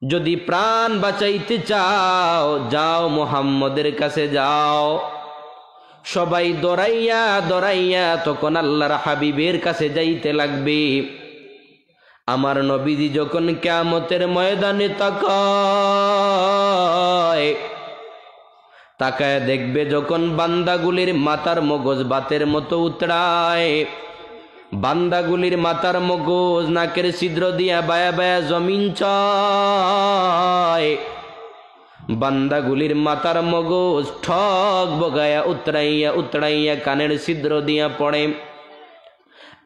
যদি প্রাণ বাঁচাইতে চাও যাও মুহাম্মদের কাছে যাও। সবাই দৌড়াইয়া দৌড়াইয়া তখন আল্লাহর হাবিবের কাছে যাইতে লাগবে। আমার নবীজি যখন কিয়ামতের ময়দানে তাকায় দেখবে যখন বান্দাগুলির মাথার মগজ বাতের মতো উতরায়, বান্দাগুলির মাথার মগজ নাকের ছিদ্র দিয়া বায়া বায়া জমিন চায়, বান্দাগুলির মাথার মগজ ঠক বগায়া উতরাইয়া উতরাইয়া কানের ছিদ্র দিয়া পড়ে।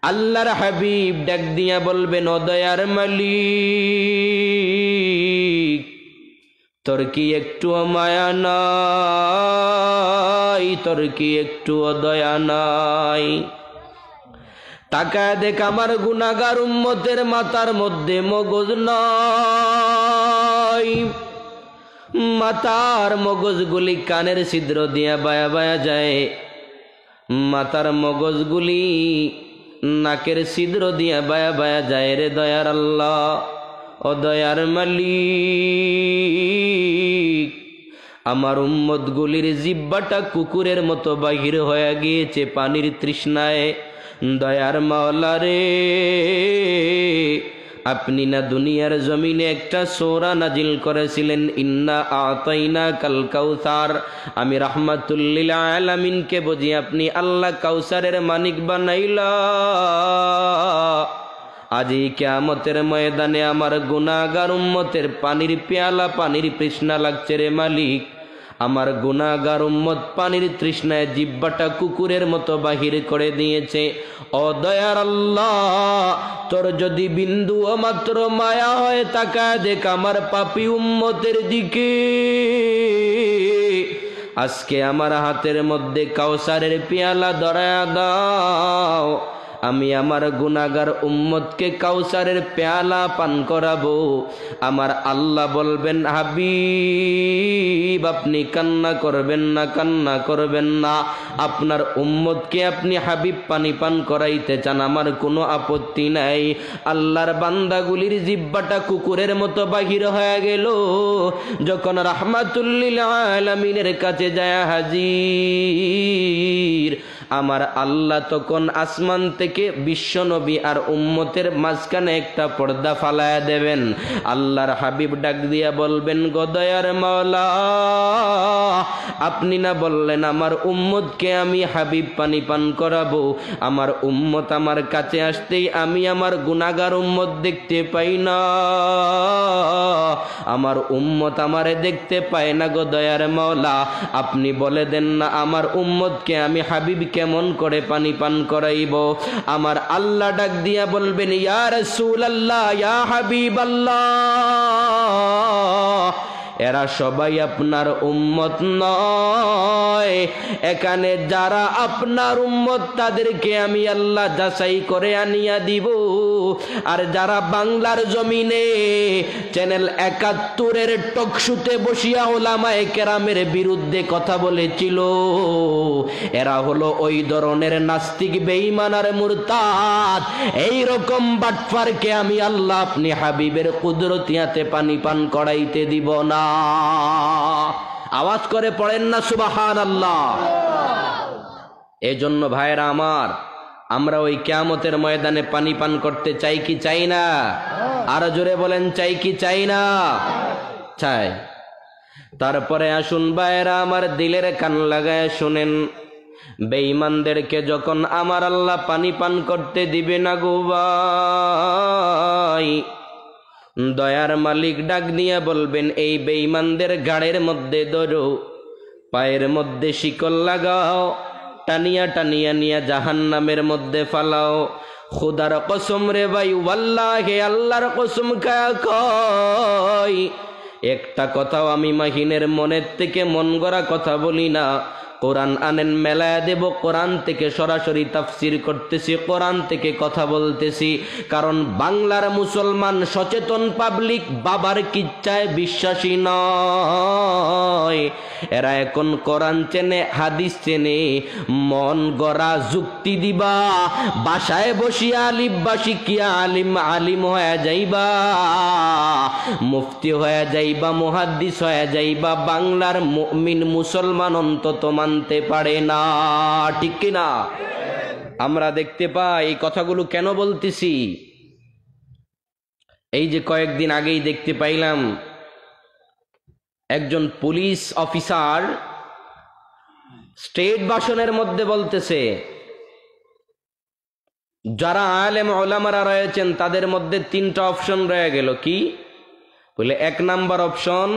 আল্লাহর হাবিব ডাক দিয়া বলবেন, ও দয়ার মালিক, তোর কি একটুও মায়া নাই, তোর কি একটুও দয়া নাই? তাকায় দেখ আমার গুনাহগার উম্মতের মাথার মধ্যে মগজ নাই, মাথার মগজগুলি কানের ছিদ্র দিয়া বায়া বায়া যায়, মাথার মগজগুলি নাকের ছিদ্র দিয়া বায়া বায়া যায় রে দয়ার আল্লাহ, ও দয়ার মালিক, আমার উম্মতগুলির জিহ্বাটা কুকুরের মতো বাহির হয়ে গিয়েছে পানির তৃষ্ণায়। দয়ার মাওলা রে, আপনি না দুনিয়ার জমিনে একটা সূরা নাজিল করেছিলেন, ইন্না আতাইনা কাল কাউসার। আমি রাহমাতুল লিল আলামিনকে বুঝি আপনি আল্লাহ কাউসারের মালিক বানাইলা। আজ এই কিয়ামতের ময়দানে আমার গুনাহগার উম্মতের পানির পেয়ালা, পানির তৃষ্ণা লাগছে রে মালিক। আমার গুনাহগার উম্মত পানির তৃষ্ণায় জিহ্বাটা কুকুরের মতো বাহির করে দিয়েছে। ও দয়ার আল্লাহ, তোর যদি বিন্দু মাত্র মায়া হয়, তাকায় দেখ আমার পাপী উম্মতের দিকে। আজকে আমার হাতের মধ্যে কাউসারের পেয়ালা ধরায়া দাও, আমি আমার গুনাহগার উম্মতকে কাউসারের পেয়ালা পান করাবো। আমার আল্লাহ বলবেন, হাবিব আপনি কান্না করবেন না, কান্না করবেন না, আপনার উম্মতকে আপনি হাবিব পানি পান করাইতে চান, আমার কোনো আপত্তি নাই। আল্লাহর বান্দাগুলির জিহ্বাটা কুকুরের মতো বাহির হয়ে গেল। যখন রাহমাতুল লিল আলামিনের কাছে যায় হাজির, আমার আল্লাহ তখন আসমান থেকে বিশ্ব নবী আর উম্মতের মাঝখানে একটা পর্দা ফালায়া দেবেন। আল্লাহর হাবিব ডাক দিয়া বলবেন, গো দয়ার মাওলা, আপনি না বললেন আমার উম্মতকে আমি হাবিব পানি পান করাবো? আমার উম্মত আমার কাছে আসতেই আমি আমার গুনাহগার উম্মত দেখতে পাই না, আমার উম্মত আমারে দেখতে পায় না। গো দয়ার মাওলা, আপনি বলে দেন না আমার উম্মতকে আমি হাবিব কেমন করে পানি পান করাইব? আমার আল্লাহ ডাক দিয়া বলবেন, ইয়া রাসূলুল্লাহ, ইয়া হাবিবাল্লাহ, এরা সবাই আপনার উম্মত নয়। এখানে যারা আপনার উম্মত তাদেরকে আমি আল্লাহ যাচাই করে আনিয়া দিব। আর যারা বাংলার জমিনে চ্যানেল ৭১-এর টকশুতে বসিয়া ওলামায়ে কেরামের বিরুদ্ধে কথা বলেছিল, এরা হলো ওই ধরনের নাস্তিক, বেঈমান আর মুরতাদ। এইরকম বাটফারকে আমি আল্লাহ আপনি হাবিবের কুদরতিয়াতে পানি পান করাইতে দিব না। আওয়াজ করে পড়েন না সুবহানাল্লাহ। এজন্য ভাইরা আমার, আমরা ওই কিয়ামতের ময়দানে পানি পান করতে চাই কি চাই না? আরো জোরে বলেন, চাই কি চাই না? চাই। তারপরে আসুন ভাইরা আমার, দিলের কান লাগায় শুনেন, বেঈমানদেরকে যখন আমার আল্লাহ পানি পান করতে দিবে না গো ভাই, দয়ার মালিক ডাক দিয়া বলবেন, এই বেঈমানদের গাড়ের মধ্যে ধরো, পায়ের মধ্যে শিকল লাগাও, টানিয়া টানিয়া নিয়া জাহান্নামের মধ্যে ফালাও। খুদার কসম রে ভাই, ওয়াল্লাহি আল্লাহর কসম খায়া কই, একটা কথাও আমি মাহিনের মনের থেকে মন গড়া কথা বলি না। কোরআন আনেন, মেলায় দেব, কোরআন থেকে সরাসরি তাফসির করতেছি, কোরআন থেকে কথা বলতেছি। কারণ বাংলার মুসলমান সচেতন পাবলিক বাবার কিচ্ছায় বিশ্বাসী নয়। এরা এখন কোরআন চেনে, হাদিস চেনে, মন গড়া যুক্তি দিবা, বাসায় বসিয়া আলিফবা শিখিয়া আলিম হয়ে যাইবা, মুফতি হয়ে যাইবা, মুহাদ্দিস হয়ে যাইবা, বাংলার মুমিন মুসলমান অন্তত মানতে পারে না। ঠিক কিনা? আমরা দেখতে পাই এই কথাগুলো কেন বলতেছি। এই যে কয়েকদিন আগেই দেখতে পাইলাম একজন পুলিশ অফিসার স্টেট ভাষণের মধ্যে বলতেছে, যারা আলেম ওলামারা রয়েছেন তাদের মধ্যে 3টা অপশন রয়ে গেল। কি বলে? 1 নাম্বার অপশন,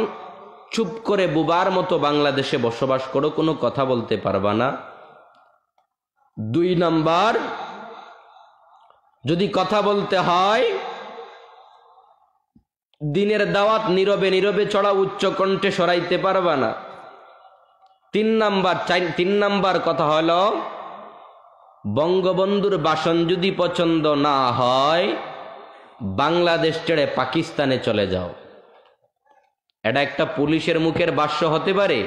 চুপ করে বুবার মতো বাংলাদেশে বসবাস করো, কোনো কথা বলতে পারবা না। 2 নাম্বার, যদি কথা বলতে হয় দিনের দাওয়াত নীরবে নীরবে ছড়া, উচ্চ কণ্ঠে সরাইতে পারবা না। 3 নাম্বার কথা হলো, বঙ্গবন্ধুর ভাষণ যদি পছন্দ না হয় বাংলাদেশ ছেড়ে পাকিস্তানে চলে যাও। এটা একটা পুলিশের মুখের ভাষ্য হতে পারে?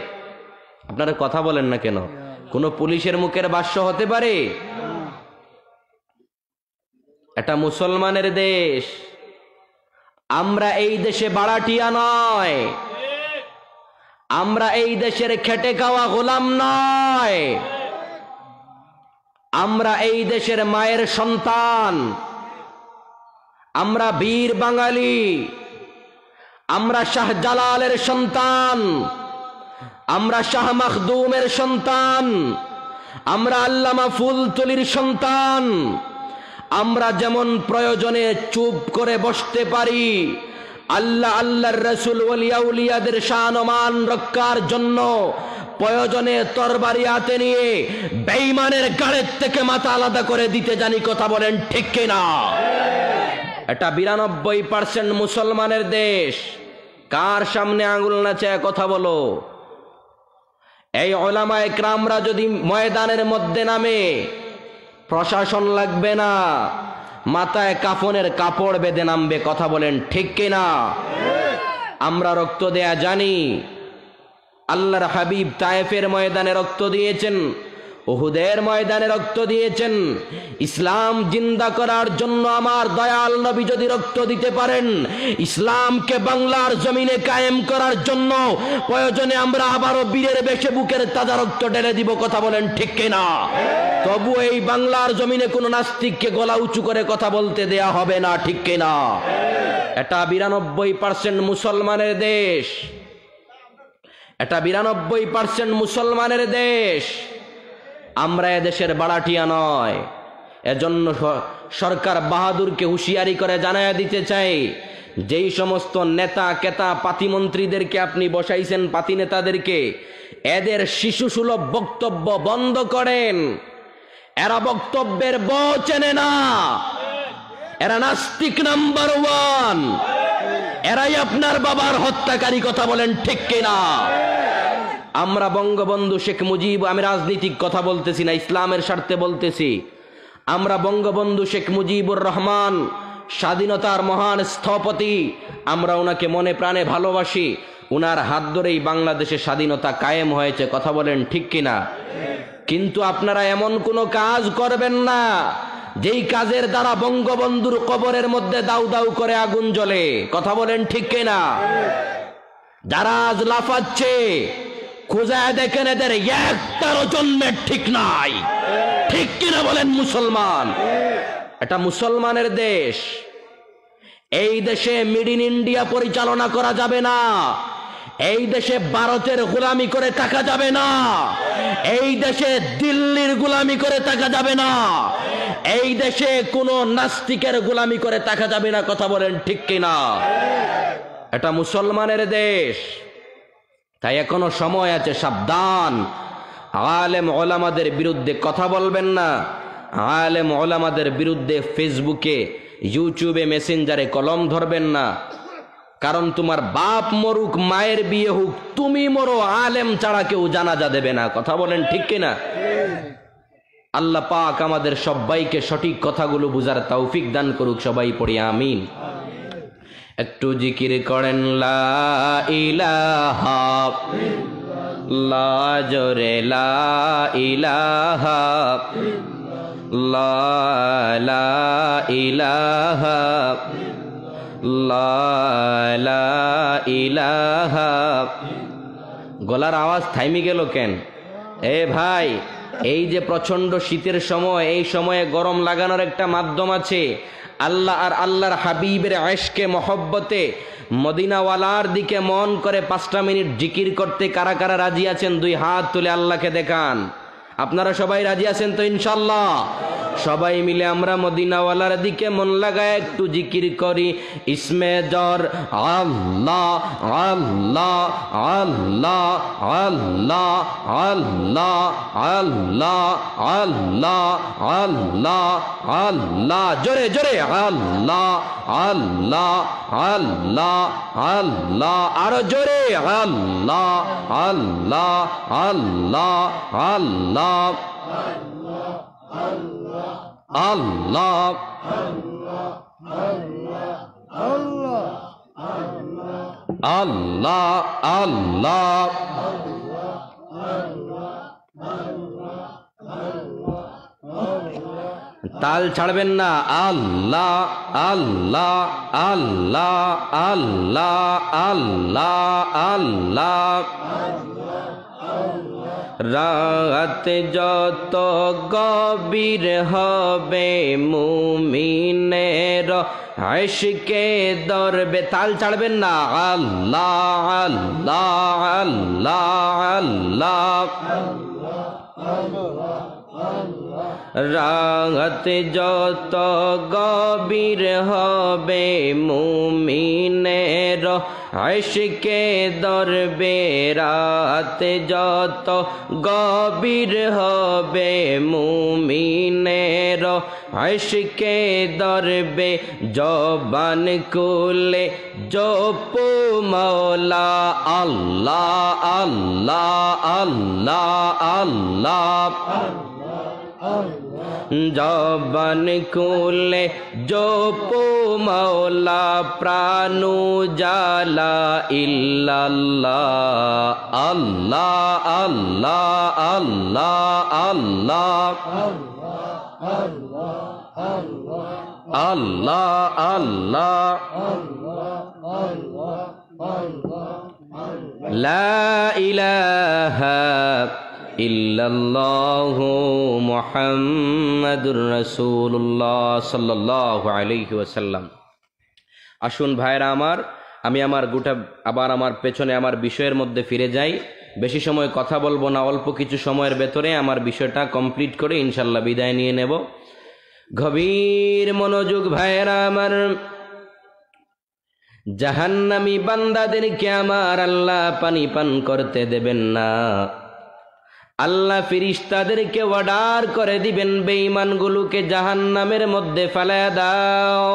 আপনারা কথা বলেন না কেন? কোন পুলিশের মুখের ভাষ্য হতে পারে? এটা মুসলমানের দেশ। আমরা এই দেশে বাড়াটিয়া নয়, আমরা এই দেশের খেটে খাওয়া গোলাম নয়, আমরা এই দেশের মায়ের সন্তান, আমরা বীর বাঙালি, আমরা শাহজালালের সন্তান, আমরা শাহ মখদুমের সন্তান, আমরা আল্লামা ফুলতলির সন্তান। আমরা যেমন প্রয়োজনে চুপ করে বসতে পারি, আল্লাহর রাসূল ওলিয়া উলিয়াদের শান ও মান রক্ষার জন্য প্রয়োজনে তরবারি হাতে নিয়ে বেঈমানের গাড়ের থেকে মাথা আলাদা করে দিতে জানি। কথা বলেন ঠিক কিনা? এটা 92% মুসলমানের দেশ। কার সামনে আঙুল নাচায় কথা বলো? এই উলামায়ে কেরামরা যদি ময়দানের মধ্যে নামে, প্রশাসন লাগবে না, মাথায় কাফনের কাপড় বেঁধে নামবে। কথা বলেন ঠিক কিনা? আমরা রক্ত দেয়া জানি। আল্লাহর হাবিব তায়েফের ময়দানে রক্ত দিয়েছেন, উহুদের ময়দানে রক্ত দিয়েছেন। ইসলাম জিন্দা করার জন্য আমার দয়াল নবী যদি রক্ত দিতে পারেন, ইসলামকে বাংলার জমিনে কায়েম করার জন্য প্রয়োজনে আমরা আবারও বীরের বেশে বুকের তাজা রক্ত ঢেলে দিব। কথা বলেন ঠিক কিনা? তবু এই বাংলার জমিনে কোনো নাস্তিককে গলা উঁচু করে কথা বলতে দেয়া হবে না। ঠিক কিনা? এটা 92% মুসলমানের দেশ। এটা 92% মুসলমানের দেশ। আমরা এদেশের বাড়াটিয়া নয়। এজন্য সরকার বাহাদুরকে হুঁশিয়ারি করে জানায়া দিতে চাই, যেই সমস্ত নেতা কেতা পাতিমন্ত্রীদেরকে আপনি বসাইছেন, পাতি নেতাদেরকে, এদের শিশুসুলভ বক্তব্য বন্ধ করেন। এরা বক্তব্যের ব চেনে না, এরা নাস্তিক নাম্বার 1, এরাই আপনার বাবার হত্যাকারী। কথা বলেন ঠিক কিনা? আমরা বঙ্গবন্ধু শেখ মুজিব, আমি রাজনীতিক কথা বলতেছি না, ইসলামের স্বার্থে বলতেছি, আমরা বঙ্গবন্ধু শেখ মুজিবুর রহমান স্বাধীনতার মহান স্থপতি, আমরা ওনাকে মনে প্রাণে ভালোবাসি। উনার হাত ধরেই বাংলাদেশে স্বাধীনতা কায়েম হয়েছে। কথা বলেন ঠিক কিনা? কিন্তু আপনারা এমন কোনো কাজ করবেন না যেই কাজের দ্বারা বঙ্গবন্ধুর কবরের মধ্যে দাউ দাউ করে আগুন জ্বলে। কথা বলেন ঠিক কিনা? যারা আজ লাফাচ্ছে, খুঁজায় দেখেন এদের একটারও জন্মের ঠিক নাই। ঠিক কিনা বলেন মুসলমান? এটা মুসলমানের দেশ। এই দেশে মেড ইন ইন্ডিয়া পরিচালনা করা যাবে না। এই দেশে ভারতের গোলামি করে থাকা যাবে না। এই দেশে দিল্লির গোলামি করে থাকা যাবে না। এই দেশে কোন নাস্তিকের গোলামি করে থাকা যাবে না। কথা বলেন ঠিক কিনা? এটা মুসলমানের দেশ। তাই এখনো সময় আছে, সাবধান। আলেম ওলামাদের বিরুদ্ধে কথা বলবেন না। আলেম ওলামাদের বিরুদ্ধে ফেসবুকে, ইউটিউবে, মেসেঞ্জারে কলম ধরবেন না। কারণ তোমার বাপ মরুক, মায়ের বিয়ে হোক, তুমি মরো, আলেম ছাড়া কেউ জানাজা দেবে না। কথা বলেন ঠিক কিনা? আল্লাহ পাক আমাদের সবাইকে সঠিক কথাগুলো বুঝার তৌফিক দান করুক। সবাই পড়ি আমিন। একটু জিকির করেন লা ইলাহা ইল্লাল্লাহ, জোরে লা ইলাহা ইল্লাল্লাহ, লা ইলাহা ইল্লাল্লাহ, লা ইলাহা। গলার আওয়াজ থাইমি গেল কেন? এ ভাই, এই যে প্রচন্ড শীতের সময়, এই সময়ে গরম লাগানোর একটা মাধ্যম আছে। আল্লাহ আর আল্লাহর হাবিবের ইশকে মহব্বতে মদিনাওয়ালার দিকে মন করে 5টা মিনিট জিকির করতে কারা কারা রাজি আছেন? 2 হাত তুলে আল্লাহকে দেখান। আপনারা সবাই রাজি আছেন তো ইনশাল্লাহ? সবাই মিলে আমরা মদিনাওয়ালার দিকে মন লাগায় একটু জিকির করি। ইসমে জর আল্লাহ আল্লাহ আল্লাহ আল্লাহ আল্লাহ আল্লাহ আল্লাহ আল্লাহ আল্লাহ, জোরে জোরে আল্লাহ আল্লাহ আল্লাহ আল্লাহ, আরো জোরে আল্লাহ আল্লাহ আল্লাহ আল্লাহ আল্লাহ আল্লাহ আল্লাহ। তাল ছাড়বেন না। আল্লাহ আল্লাহ আল্লাহ আল্লাহ আল্লাহ আল্লাহ। রাত যত গভীর হবে মুমিনের ইশকে দরবে, তাল ছাড়বেন না। আল্লাহ আল্লাহ আল্লাহ আল্লাহ। রাত যত গভীর হবে মুমিনের ইশকে দরবে, রাত যত গভীর হবে মুমিনের ইশকে দরবে, জবান খুলে জপো মওলা আল্লাহ আল্লাহ আল্লাহ আল্লাহ। জবান খুলে জপো মওলা প্রাণ জালা ইল্লাল্লাহ আল্লাহ আল্লাহ আল্লাহ আল্লাহ আল্লাহ আল্লাহ। লা ইলাহা ইল্লাল্লাহু মুহাম্মাদুর রাসূলুল্লাহ সাল্লাল্লাহু আলাইহি ওয়াসাল্লাম। আসুন ভাইরা আমার, আমি আমার পেছনে আমার বিষয়ের মধ্যে ফিরে যাই। বেশি সময় কথা বলবো না, অল্প কিছু সময়ের ভেতরে আমার বিষয়টা কমপ্লিট করে ইনশাল্লাহ বিদায় নিয়ে নেব। গভীর মনোযোগ ভাইরা আমার। জাহান্নামী বান্দাদেরকে আমার আল্লাহ পানি পান করতে দেবেন না। আল্লাহ ফেরেশতাদেরকে অর্ডার করে দিবেন, বেঈমানগুলোকে জাহান্নামের মধ্যে ফেলে দাও।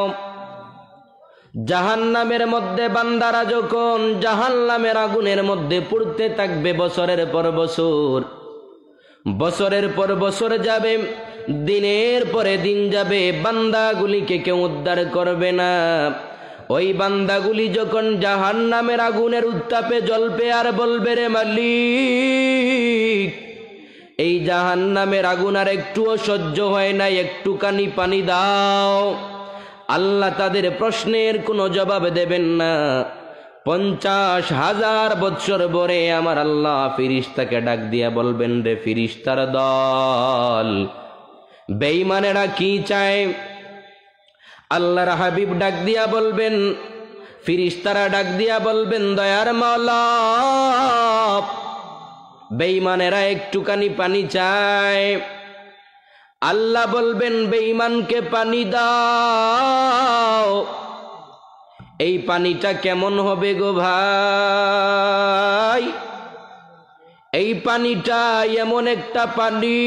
জাহান্নামের মধ্যে বান্দারা যখন জাহান্নামের আগুনের মধ্যে পুড়তে থাকবে বছরের পর বছর, বছরের পর বছর যাবে, দিনের পরে দিন যাবে, বান্দাগুলিকে কেউ উদ্ধার করবে না। ওই বান্দাগুলি যখন জাহান্নামের আগুনের উত্তাপে জ্বলবে আর বলবে, রে মালিক, এই জাহান্নামের আগুন আর একটুও সহ্য হয় না, একটুখানি পানি দাও। আল্লাহ তাদের প্রশ্নের কোনো জবাব দেবেন না। 50,000 বৎসর পরে আমার আল্লাহ ফেরেশতাকে ডাক দিয়া বলবেন, রে ফেরেশতার দল, বেঈমানেরা কি চায়? আল্লাহর হাবিব ডাক দিয়া বলবেন, ফেরেশতারা ডাক দিয়া বলবেন, দয়ার মাওলা, বেঈমানেরা একটুখানি পানি চায়। আল্লাহ বলবেন, বেঈমানকে পানি দাও। এই পানিটা কেমন হবে গো ভাই? এই পানিটা এমন একটা পানি,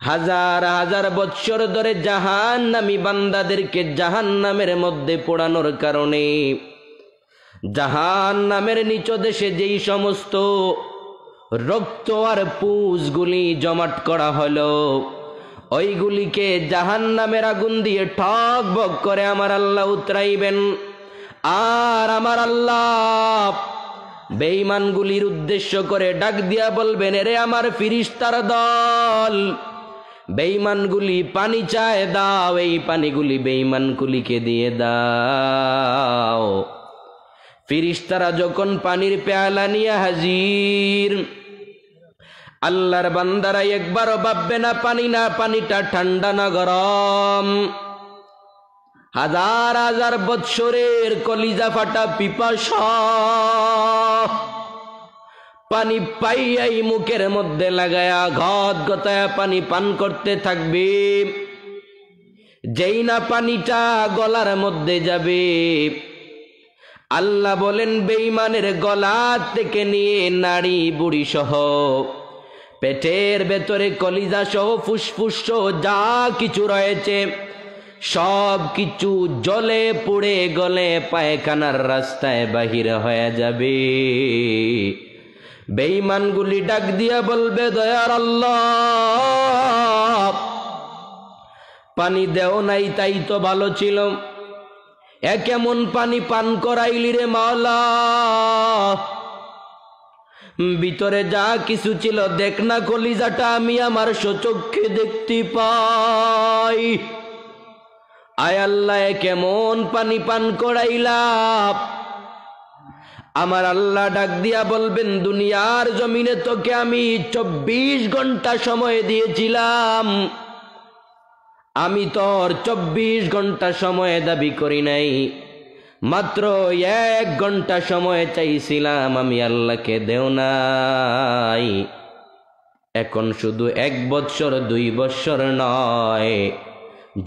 হাজার হাজার বৎসর ধরে জাহান্নামী বান্দাদেরকে জাহান্নামের মধ্যে পোড়ানোর কারণে জাহান্নামের নিচদেশে যেই সমস্ত রক্ত আর পুঁজগুলি জমাট করা হলো, ওইগুলিকে জাহান্নামের আগুন দিয়ে ঠক বক করে আমার আল্লাহ উতরাইবেন। আর আমার আল্লাহ বেঈমানগুলির উদ্দেশ্য করে ডাক দিয়া বলবেন, এরে আমার ফিরিস্তার দল, বেঈমানগুলি পানি চায়, দাও এই পানিগুলি বেঈমানগুলিকে দিয়ে দাও। ফিরিস্তারা যখন পানির পেয়ালা নিয়ে হাজির, আল্লাহর বান্দারা একবারও ভাববে না পানি না, পানিটা ঠান্ডা না গরম। হাজার হাজার বৎসরের কলিজা ফাটা পিপাসা পানি পাইয়াই মুখের মধ্যে লাগায়া ঘট গতায়া পানি পান করতে থাকবে। যেই না পানিটা গলার মধ্যে যাবে, আল্লাহ বলেন বেঈমানের গলা থেকে নিয়ে নাড়ি বুড়ি সহ পেটের ভেতরে কলিজা সহ ফুসফুস সহ যা কিছু রয়েছে সব কিছু জ্বলে পুড়ে গলে পায়খানার রাস্তায় বাহির হয়ে যাবে। বেঈমানগুলি ডাক দিয়া বলবে, দয়ার আল্লাহ, পানি দেও নাই তাই তো ভালো ছিল, এ কেমন পানি পান করাইলি রে মাওলা, ভিতরে যা কিছু ছিল দেখ না, কলিজাটা আমি আমার স্বচক্ষে দেখতে পাই। আয় আল্লাহ, কেমন পানি পান করাইলাম। আমার আল্লাহ ডাক দিয়া বলবেন, দুনিয়ার জমিনে তোকে আমি 24 ঘন্টা সময় দিয়েছিলাম, আমি তোর 24 ঘন্টা সময় দাবি করি নাই, মাত্র 1 ঘন্টা সময় চাইছিলাম, আমি আল্লাহকে দেও নাই। এখন শুধু 1 বৎসর 2 বৎসর নয়,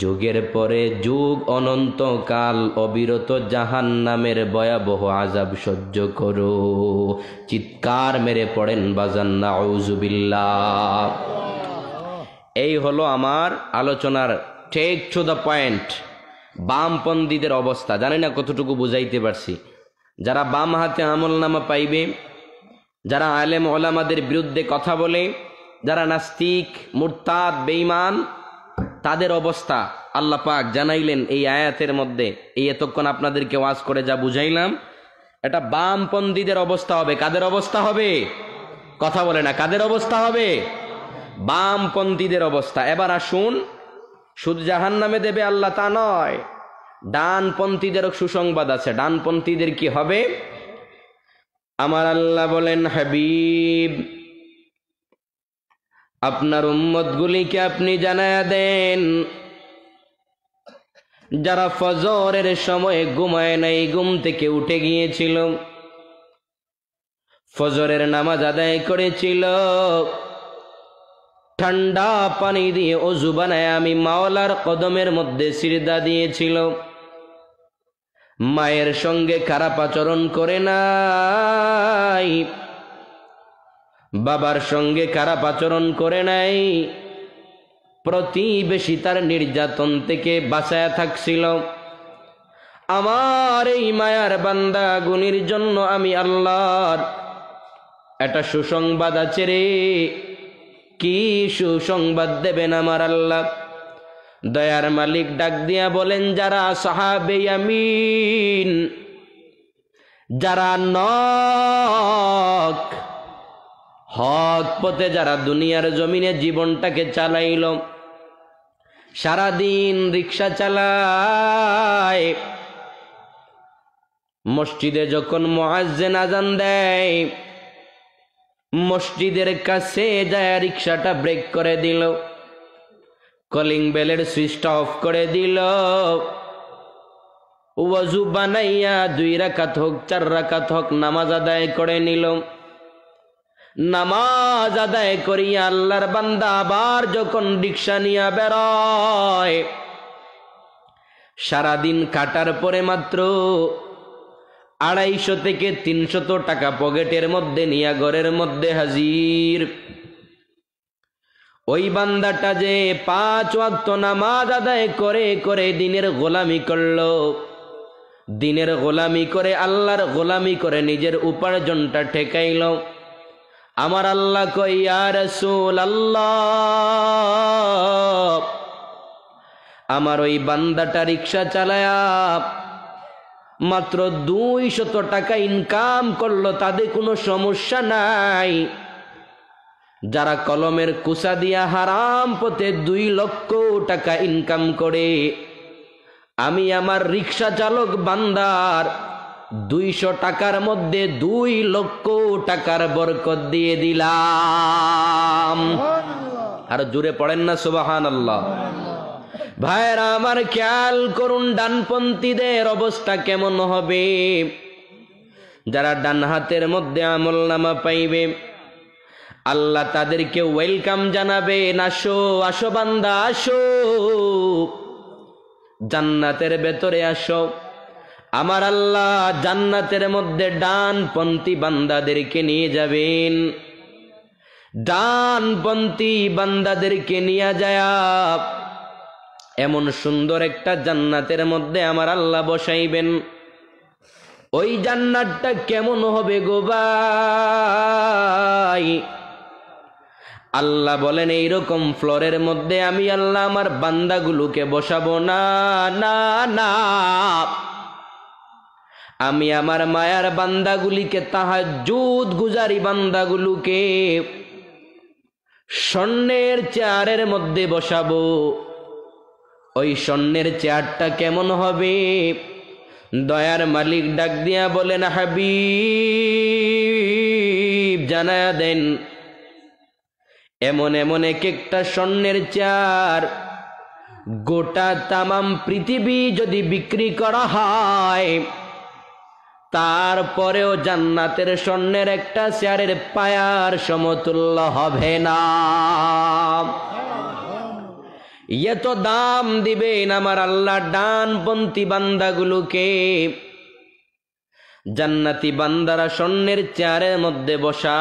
যুগের পরে যুগ অনন্তকাল অবিরত জাহান্নামের ভয়াবহ আযাব সহ্য করো। চিৎকার মেরে পড়েন বাজান নাউযুবিল্লাহ। এই হলো আমার আলোচনার টেক টু দ্য পয়েন্ট, বামপন্থীদের অবস্থা। জানি না কতটুকু বুঝাইতে পারছি। যারা বাম হাতে আমলনামা পাইবে, যারা আলেম ওলামাদের বিরুদ্ধে কথা বলে, যারা নাস্তিক মুরতাদ বেঈমান, তাদের অবস্থা আল্লাহ পাক জানাইলেন এই আয়াতের মধ্যে। এই এতক্ষণ আপনাদেরকে ওয়াজ করে যা বুঝাইলাম, এটা বামপন্থীদের অবস্থা হবে। কাদের অবস্থা হবে? কথা বলে না, কাদের অবস্থা হবে? বামপন্থীদের অবস্থা। এবার আসুন, শুধু জাহান্নামে দেবে আল্লাহ তা নয়, ডানপন্থীদেরও সুসংবাদ আছে। ডানপন্থীদের কি হবে? আমার আল্লাহ বলেন, হাবিব, আপনার উম্মতগুলিকে আপনি জানায়া দেন, যারা ফজরের সময় ঘুমায় নাই, ঘুম থেকে উঠে গিয়েছিল, ফজরের নামাজ আদায় করেছিল, ঠান্ডা পানি দিয়ে ওযু বানায় আমি মাওলার কদমের মধ্যে সিজদা দিয়েছিল, মায়ের সঙ্গে খারাপ আচরণ করে নাই, বাবার সঙ্গে খারাপ আচরণ করে নাই, প্রতিবেশী তার নির্যাতন থেকে বাঁচায়া থাকছিল, আমার এই মায়ার বান্দা গুনির জন্য আমি আল্লাহর একটা সুসংবাদ আছে রে। কি সুসংবাদ দেবেন আমার আল্লাহ? দয়ার মালিক ডাক দিয়া বলেন, যারা সাহাবে আমিন, যারা নক হক পথে, যারা দুনিয়ার জমিনে জীবনটাকে চালাইল, সারাদিন রিক্সা চালায়, মসজিদে যখন মুয়াজ্জিন আযান দেয়, মসজিদের কাছে যায় রিক্সাটা ব্রেক করে দিল, কলিং বেলের সুইচটা অফ করে দিল, ওযু বানাইয়া 2 রাকাত হোক 4 রাকাত হোক নামাজ আদায় করে নিল। নামাজ আদায় করিয়া আল্লাহর বান্দা আবার যখন রিক্সা নিয়ে বেরোয়, সারাদিন কাটার পরে মাত্র 250 থেকে 300 টাকা পকেটের মধ্যে নিয়ে ঘরের মধ্যে হাজির। ওই বান্দাটা যে 5 ওয়াক্ত নামাজ আদায় করে করে দিনের গোলামি করলো, দিনের গোলামি করে আল্লাহর গোলামি করে নিজের উপার্জনটা ঠেকাইল, আমার আল্লাহ কই ইয়া রাসূলুল্লাহ, আমার ওই বান্দাটা রিক্সা চালায়া মাত্র 200 টাকা ইনকাম করলো, তাদের কোনো সমস্যা নাই। যারা কলমের কুসা দিয়া হারাম পথে 2 লক্ষ টাকা ইনকাম করে, আমি আমার রিক্সা চালক বান্দার 200 টাকার মধ্যে 2 লক্ষ টাকার বরকত দিয়ে দিলাম। আর জোরে পড়েন না সুবহানাল্লাহ। ভাইরা আমার খেয়াল করুন, ডানপন্থীদের অবস্থা কেমন হবে। যারা ডান হাতের মধ্যে আমল নামা পাইবে, আল্লাহ তাদেরকে ওয়েলকাম জানাবেন, আসো আসো বান্দা আসো, জান্নাতের ভেতরে আসো। আমার আল্লাহ জান্নাতের মধ্যে ডানপন্থী বান্দাদেরকে নিয়ে যাবেন। ডানপন্থী বান্দাদেরকে নিয়ে যায় এমন সুন্দর একটা জান্নাতের মধ্যে আমার আল্লাহ বসাইবেন। ওই জান্নাতটা কেমন হবে গো ভাই? আল্লাহ বলেন এইরকম ফ্লোরের মধ্যে আমি আল্লাহ আমার বান্দাগুলোকে বসাবো না, না না, আমি আমার মায়ার বান্দাগুলিকে, তাহাজ্জুদ গুজারি বান্দাগুলোকে স্বর্ণের চেয়ারের মধ্যে বসাবো। ওই স্বর্ণের চেয়ারটা কেমন হবে? দয়ার মালিক ডাক দিয়া বলেন, হাবিব জানায়া দেন, এমন এমন এক একটা স্বর্ণের চেয়ার গোটা তামাম পৃথিবী যদি বিক্রি করা হয়, তারপরেও জান্নাতের স্বর্ণের একটা চেয়ারের পায়ার সমতুল্য হবে না। এত দাম দিবেন আমার আল্লাহ ডানপন্থী বান্দাগুলোকে। জান্নাতি বান্দারা স্বর্ণের চেয়ারের মধ্যে বসা,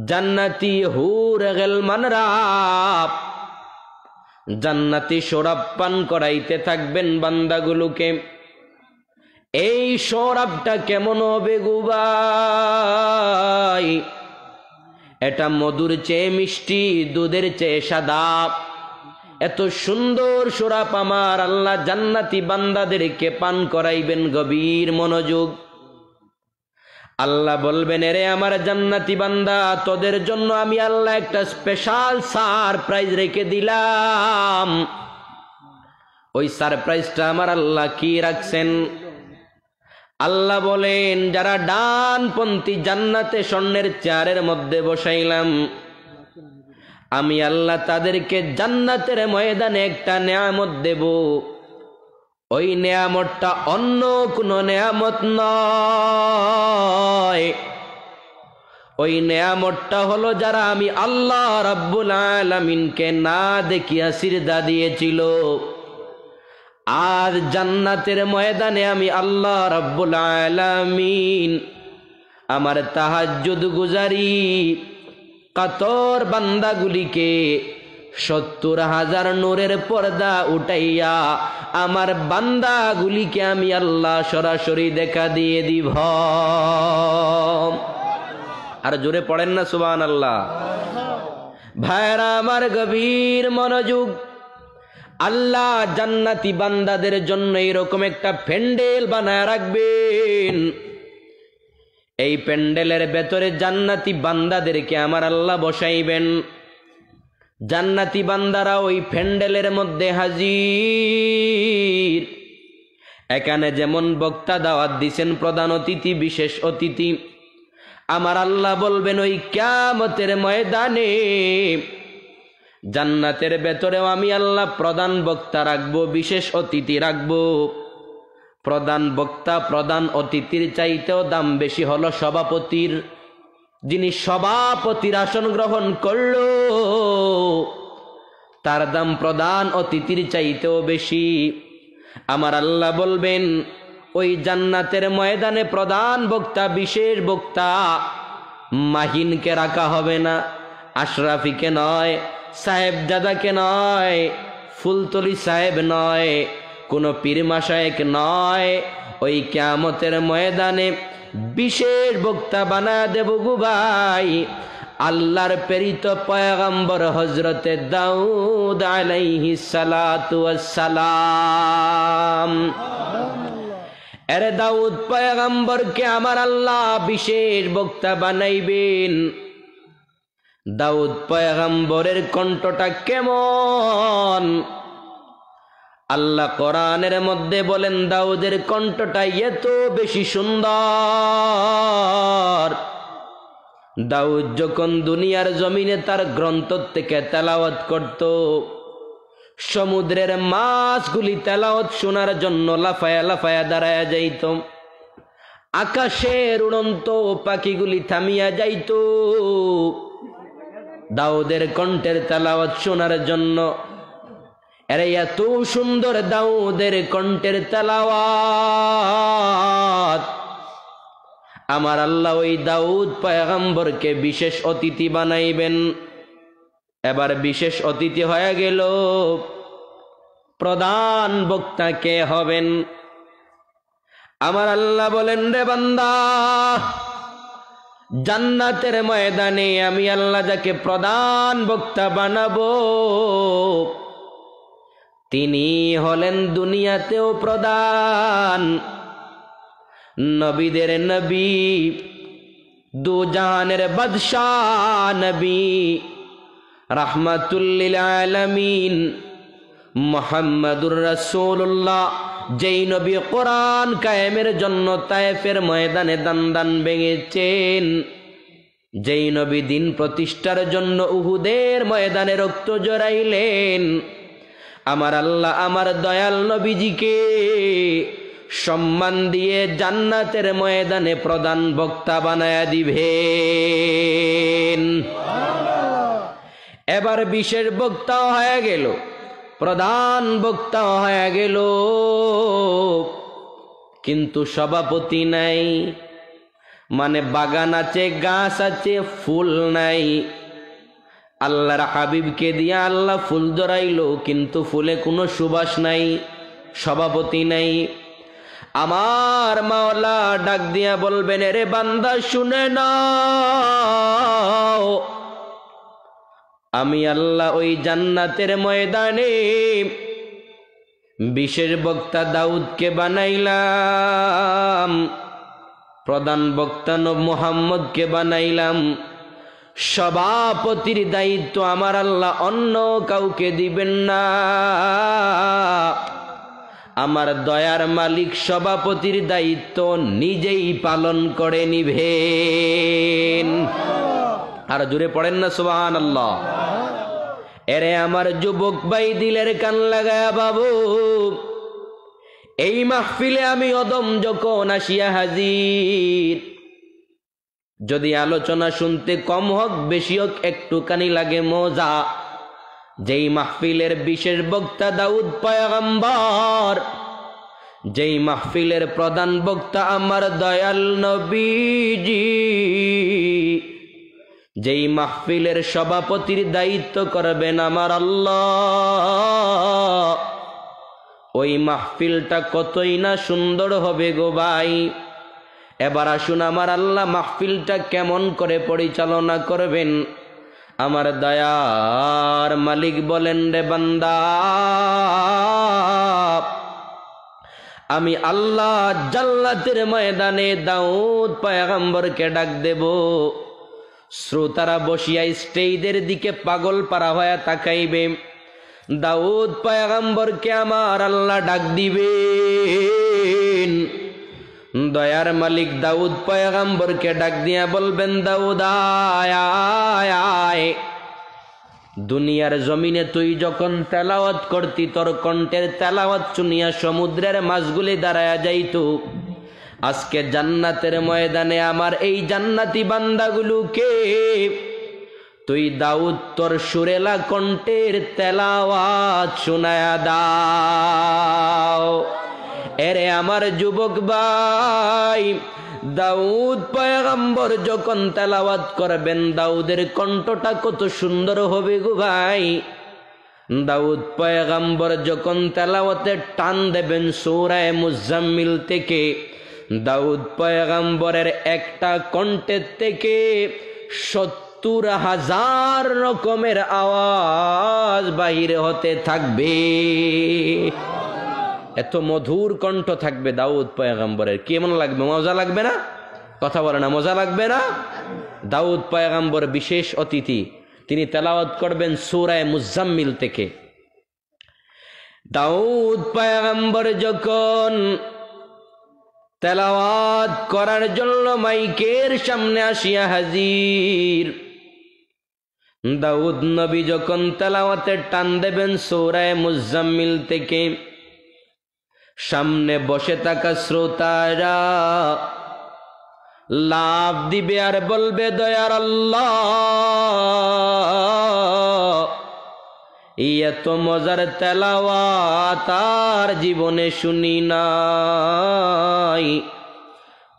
জান্নাতি হুর গিলমানরা জান্নাতি শরাব পান করাইতে থাকবেন বান্দাগুলোকে। এই শরাবটা কেমন হবে গো ভাই? এটা মধুর চেয়ে মিষ্টি, দুধের চেয়ে সাদা, এত সুন্দর শরাব আমার আল্লাহ জান্নাতি বান্দাদেরকে পান করাইবেন। গভীর মনোযোগ। আল্লাহ বলবেন, এরে আমার জান্নাতি বান্দা, তোদের জন্য আমি আল্লাহ একটা স্পেশাল সারপ্রাইজ রেখে দিলাম। ওই সারপ্রাইজটা আমার আল্লাহ কি রাখছেন? আল্লাহ বলেন, যারা ডানপন্থী জান্নাতে স্বর্ণের চেয়ারের মধ্যে বসাইলাম, আমি আল্লাহ তাদেরকে জান্নাতের ময়দানে একটা নেয়ামত দেব। ওই নেয়ামতটা অন্য কোনো নেয়ামত নয়। ওই নেয়ামতটা হলো যারা আমি আল্লাহ রাব্বুল আলামিনকে না দেখিয়া সিজদা দিয়েছিল, আজ জান্নাতের ময়দানে আমি আল্লাহ রাব্বুল আলামিন আমার তাহাজ্জুদ গুজারি কাতর বান্দাগুলিকে 70,000 নূরের পর্দা উঠাইয়া আমার বান্দাগুলিকে আমি আল্লাহ সরাসরি দেখা দিয়ে দিব। আর জোরে পড়েন না সুবহানাল্লাহ। ভাইরা আমার গভীর মনোযোগ। আল্লাহ জান্নাতি বান্দাদের জন্য এরকম একটা প্যান্ডেল বানায় রাখবেন। এই প্যান্ডেলের ভেতরে জান্নাতি বান্দাদেরকে আমার আল্লাহ বসাইবেন। জান্নাতি বান্দারা ওই প্যান্ডেলের মধ্যে হাজির। এখানে যেমন বক্তা দাওয়াত দিছেন, প্রধান অতিথি, বিশেষ অতিথি, আমার আল্লাহ বলবেন ওই কিয়ামতের ময়দানে জান্নাতের ভেতরেও আমি আল্লাহ প্রধান বক্তা রাখবো, বিশেষ অতিথি রাখবো। প্রধান বক্তা, প্রধান অতিথির চাইতেও দাম বেশি হলো সভাপতির। যিনি সভাপতির আসন গ্রহণ করলো, তার দাম প্রধান অতিথির চাইতেও বেশি। আমার আল্লাহ বলবেন, ওই জান্নাতের ময়দানে প্রধান বক্তা, বিশেষ বক্তা মাহিনকে রাখা হবে না, আশরাফিকে নয়, সাহেবজাদাকে নয়, ফুলতলি সাহেব নয়, কোনো পীর মাশায়েখ নয়, ওই কিয়ামতের ময়দানে বিশেষ বক্তা বানায় দেব গো ভাই আল্লাহর প্রেরিত পয়গম্বর হযরতে দাউদ আলাইহিস সালাতু ওয়াস সালাম। আরে দাউদ পয়গম্বরকে আমার আল্লাহ বিশেষ বক্তা বানাইবেন। দাউদ পয়গম্বরের কণ্ঠটা কেমন? আল্লাহ কোরআনের মধ্যে বলেন দাউদের কণ্ঠটা এত বেশি সুন্দর। দাউদ যখন দুনিয়ার জমিনে তার গ্রন্থ থেকে তেলাওয়াত করত, সমুদ্রের মাছগুলি তেলাওয়াত শোনার জন্য লাফায়া লাফায়া দাঁড়ায়া যাইত, আকাশের উড়ন্ত পাখিগুলি থামিয়া যাইত দাউদের কণ্ঠের তেলাওয়াত শোনার জন্য। আরে এত সুন্দর দাউদের কণ্ঠের তেলাওয়াত, আমার আল্লাহ ওই দাউদ পয়গম্বরকে বিশেষ অতিথি বানাইবেন। এবার বিশেষ অতিথি হয়ে গেল, প্রধান বক্তা কে হবেন? আমার আল্লাহ বলেন, রে বান্দা, জান্নাতের ময়দানে আমি আল্লাহ যাকে প্রধান বক্তা বানাবো তিনি হলেন দুনিয়াতেও প্রধান, নবীদের নবী, দু জাহানের বাদশাহ নবী, রাহমাতুল লিল আলামিন মুহাম্মাদুর রাসূলুল্লাহ, যেই নবী কোরআন কায়েমের জন্য তায়েফের ময়দানে দান ভেঙেছেন, যেই নবী দিন প্রতিষ্ঠার জন্য উহুদের ময়দানে রক্ত জড়াইলেন, আমার আল্লাহ আমার দয়াল নবীজিকে সম্মান দিয়ে জান্নাতের ময়দানে প্রধান বক্তা বানায়া দিবেন। এবার বিশেষ বক্তা হয়ে গেল, প্রধান বক্তা হয়ে গেল, কিন্তু সভাপতি নাই। মানে বাগান আছে, গাছ আছে, ফুল নাই। আল্লাহর হাবিবকে দিয়া আল্লাহ ফুল ধরাইলো, কিন্তু ফুলে কোনো সুবাস নাই, সভাপতি নাই। আমার মাওলা ডাক দিয়া বলবেন, রে বান্দা শুনে নাও, আমি আল্লাহ ওই জান্নাতের ময়দানে বিশেষ বক্তা দাউদকে বানাইলাম, প্রধান বক্তা মুহাম্মদকে বানাইলাম, সভাপতির দায়িত্ব আমার আল্লাহ অন্য কাউকে দিবেন না। আমার দয়ার মালিক সভাপতির দায়িত্ব নিজেই পালন করে নিবেন। আর জোরে পড়েন না সুবহানাল্লাহ। এরে আমার যুবক ভাই, দিলের কান লাগায়া বাবু, এই মাহফিলে আমি অদম যখন আসিয়া হাজির, যদি আলোচনা শুনতে কম হোক বেশি হোক একটুখানি লাগে মজা। যেই মাহফিলের বিশেষ বক্তা দাউদ পয়গম্বর, যেই মাহফিলের প্রধান বক্তা আমার দয়াল নবীজি, যেই মাহফিলের সভাপতির দায়িত্ব করবেন আমার আল্লাহ, ওই মাহফিলটা কতই না সুন্দর হবে গো ভাই। এবার আসুন আমার আল্লাহ মাহফিলটা কেমন করে পরিচালনা করবেন আমার দয়ার মালিক বলেন, রে বান্দা, আমি আল্লাহ জান্নাতের ময়দানে দাউদ পয়গম্বরকে ডাক দেব। শ্রোতারা বসিয়া স্টেজের দিকে পাগল পারা হয়ে তাকাইবে। দাউদ পয়গম্বরকে আমার আল্লাহ ডাক দিবেন। দয়ার মালিক দাউদ পয়গম্বরকে ডাক দিয়া বলবেন, দাউদ আয় আয় আয়। দুনিয়ার জমিনে তুই যখন তেলাওয়াত করতি, তোর কণ্ঠের তেলাওয়াত শুনিয়া সমুদ্রের মাছগুলি দাঁড়ায়া যাইত। আজকে জান্নাতের ময়দানে আমার এই জান্নাতি বান্দাগুলোকে তুই দাউদ তোর সুরেলা কণ্ঠের তেলাওয়াত শোনায়া দাও। এরে আমার যুবক ভাই, দাউদ পয়গম্বর যখন তেলাওয়াত করবেন দাউদের কণ্ঠটা কত সুন্দর হবে গো ভাই। দাউদ পয়গম্বর যখন তেলাওয়াতে টান দেবেন সূরা মুজাম্মিল থেকে, দাউদ পয়গম্বরের একটা কণ্ঠের থেকে 70,000 রকমের আওয়াজ বাহির হতে থাকবে। এত মধুর কণ্ঠ থাকবে দাউদ পয়গম্বরের। কেমন লাগবে? মজা লাগবে না? কথা বলে না, মজা লাগবে না? দাউদ পয়গম্বর বিশেষ অতিথি, তিনি তেলাওয়াত করবেন সূরা মুজাম্মিল থেকে। দাউদ পয়গম্বর যখন তেলাওয়াত করার জন্য মাইকের সামনে আসিয়া হাজির, দাউদ নবী যখন তেলাওয়াতে টান দেবেন সূরা মুজাম্মিল থেকে, সামনে বসে থাকা শ্রোতারা লাফ দিবে আর বলবে, দয়ার আল্লাহ, এত মজার তেলাওয়াত আর জীবনে শুনি নাই।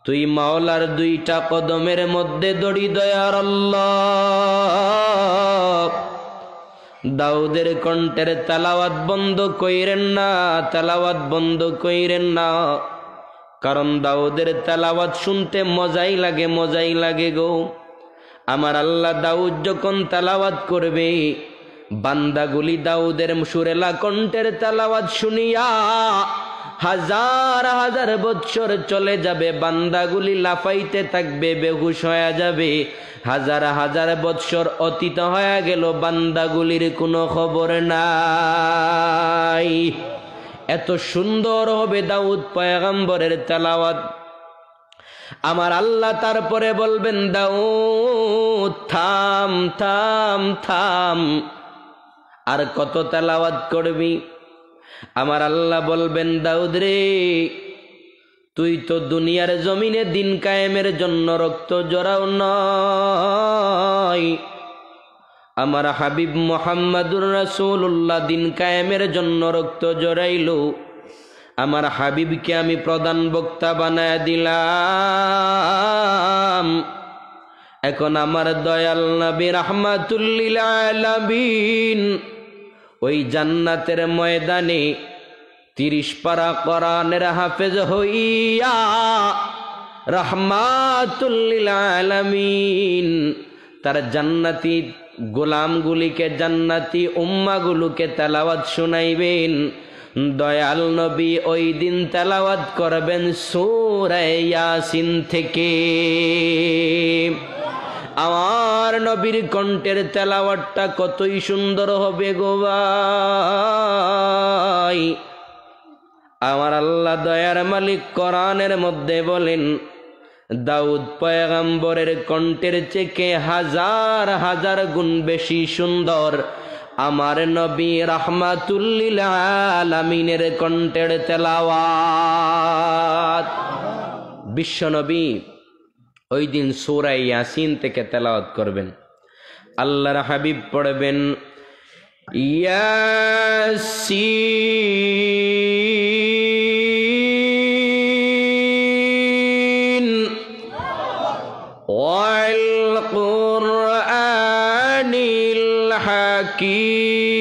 তুই মাওলার দুইটা কদমের মধ্যে দড়ি, দয়ার আল্লাহ। দাউদের কণ্ঠের তেলাওয়াত বন্ধ কইরেন না, তেলাওয়াত বন্ধ কইরেন না, কারণ দাউদের তেলাওয়াত শুনতে মজাই লাগে, মজাই লাগে গো। আমার আল্লাহ দাউদ যখন তেলাওয়াত করবে, বান্দাগুলি দাউদের সুরেলা কণ্ঠের তেলাওয়াত শুনিয়া হাজার হাজার বৎসর চলে যাবে, বান্দাগুলি লাফাইতে থাকবে, বেহুশ হয়ে যাবে। হাজার হাজার বৎসর অতীত হয়ে গেল, বান্দাগুলির কোনো খবর নাই। এত সুন্দর হবে দাউদ পয়গম্বরের তেলাওয়াত। আমার আল্লাহ তারপরে বলবেন, দাউদ থাম থাম থাম, আর কত তেলাওয়াত করবি? আমার আল্লাহ বলবেন, দাউদ রে, তুই তো দুনিয়ার জমিনে দিন কায়েমের জন্য রক্ত জড়াও নয়। আমার হাবিব মুহাম্মাদুর রাসূলুল্লাহ দিন কায়েমের জন্য রক্ত জড়াইল। আমার হাবিবকে আমি প্রধান বক্তা বানায় দিলাম। এখন আমার দয়াল নবী রাহমাতুল লিল আলামিন ওই জান্নাতের ময়দানে 30 পারা কোরআনের হাফেজ হইয়া রাহমাতুল লিল আলামিন তার জান্নাতি গোলামগুলিকে, জান্নাতি উম্মাগুলোকে তেলাওয়াত শুনাইবেন। দয়াল নবী ওই দিন তেলাওয়াত করবেন সূরা ইয়াসিন থেকে। আমার নবীর কণ্ঠের তেলাওয়াতটা কতই সুন্দর হবে গো ভাই। আমার আল্লাহ দয়ার মালিক কোরআনের মধ্যে বলেন, দাউদ পয়গম্বরের কণ্ঠের থেকে হাজার হাজার গুণ বেশি সুন্দর আমার নবী রাহমাতুল লিল আলামিনের কণ্ঠের তেলাওয়াত। বিশ্ব নবী ওই দিন সূরা ইয়াসিন থেকে তেলাওয়াত করবেন। আল্লাহর হাবিব পড়বেন, ইয়াসিন ওয়াল কুরআনিল হাকীম।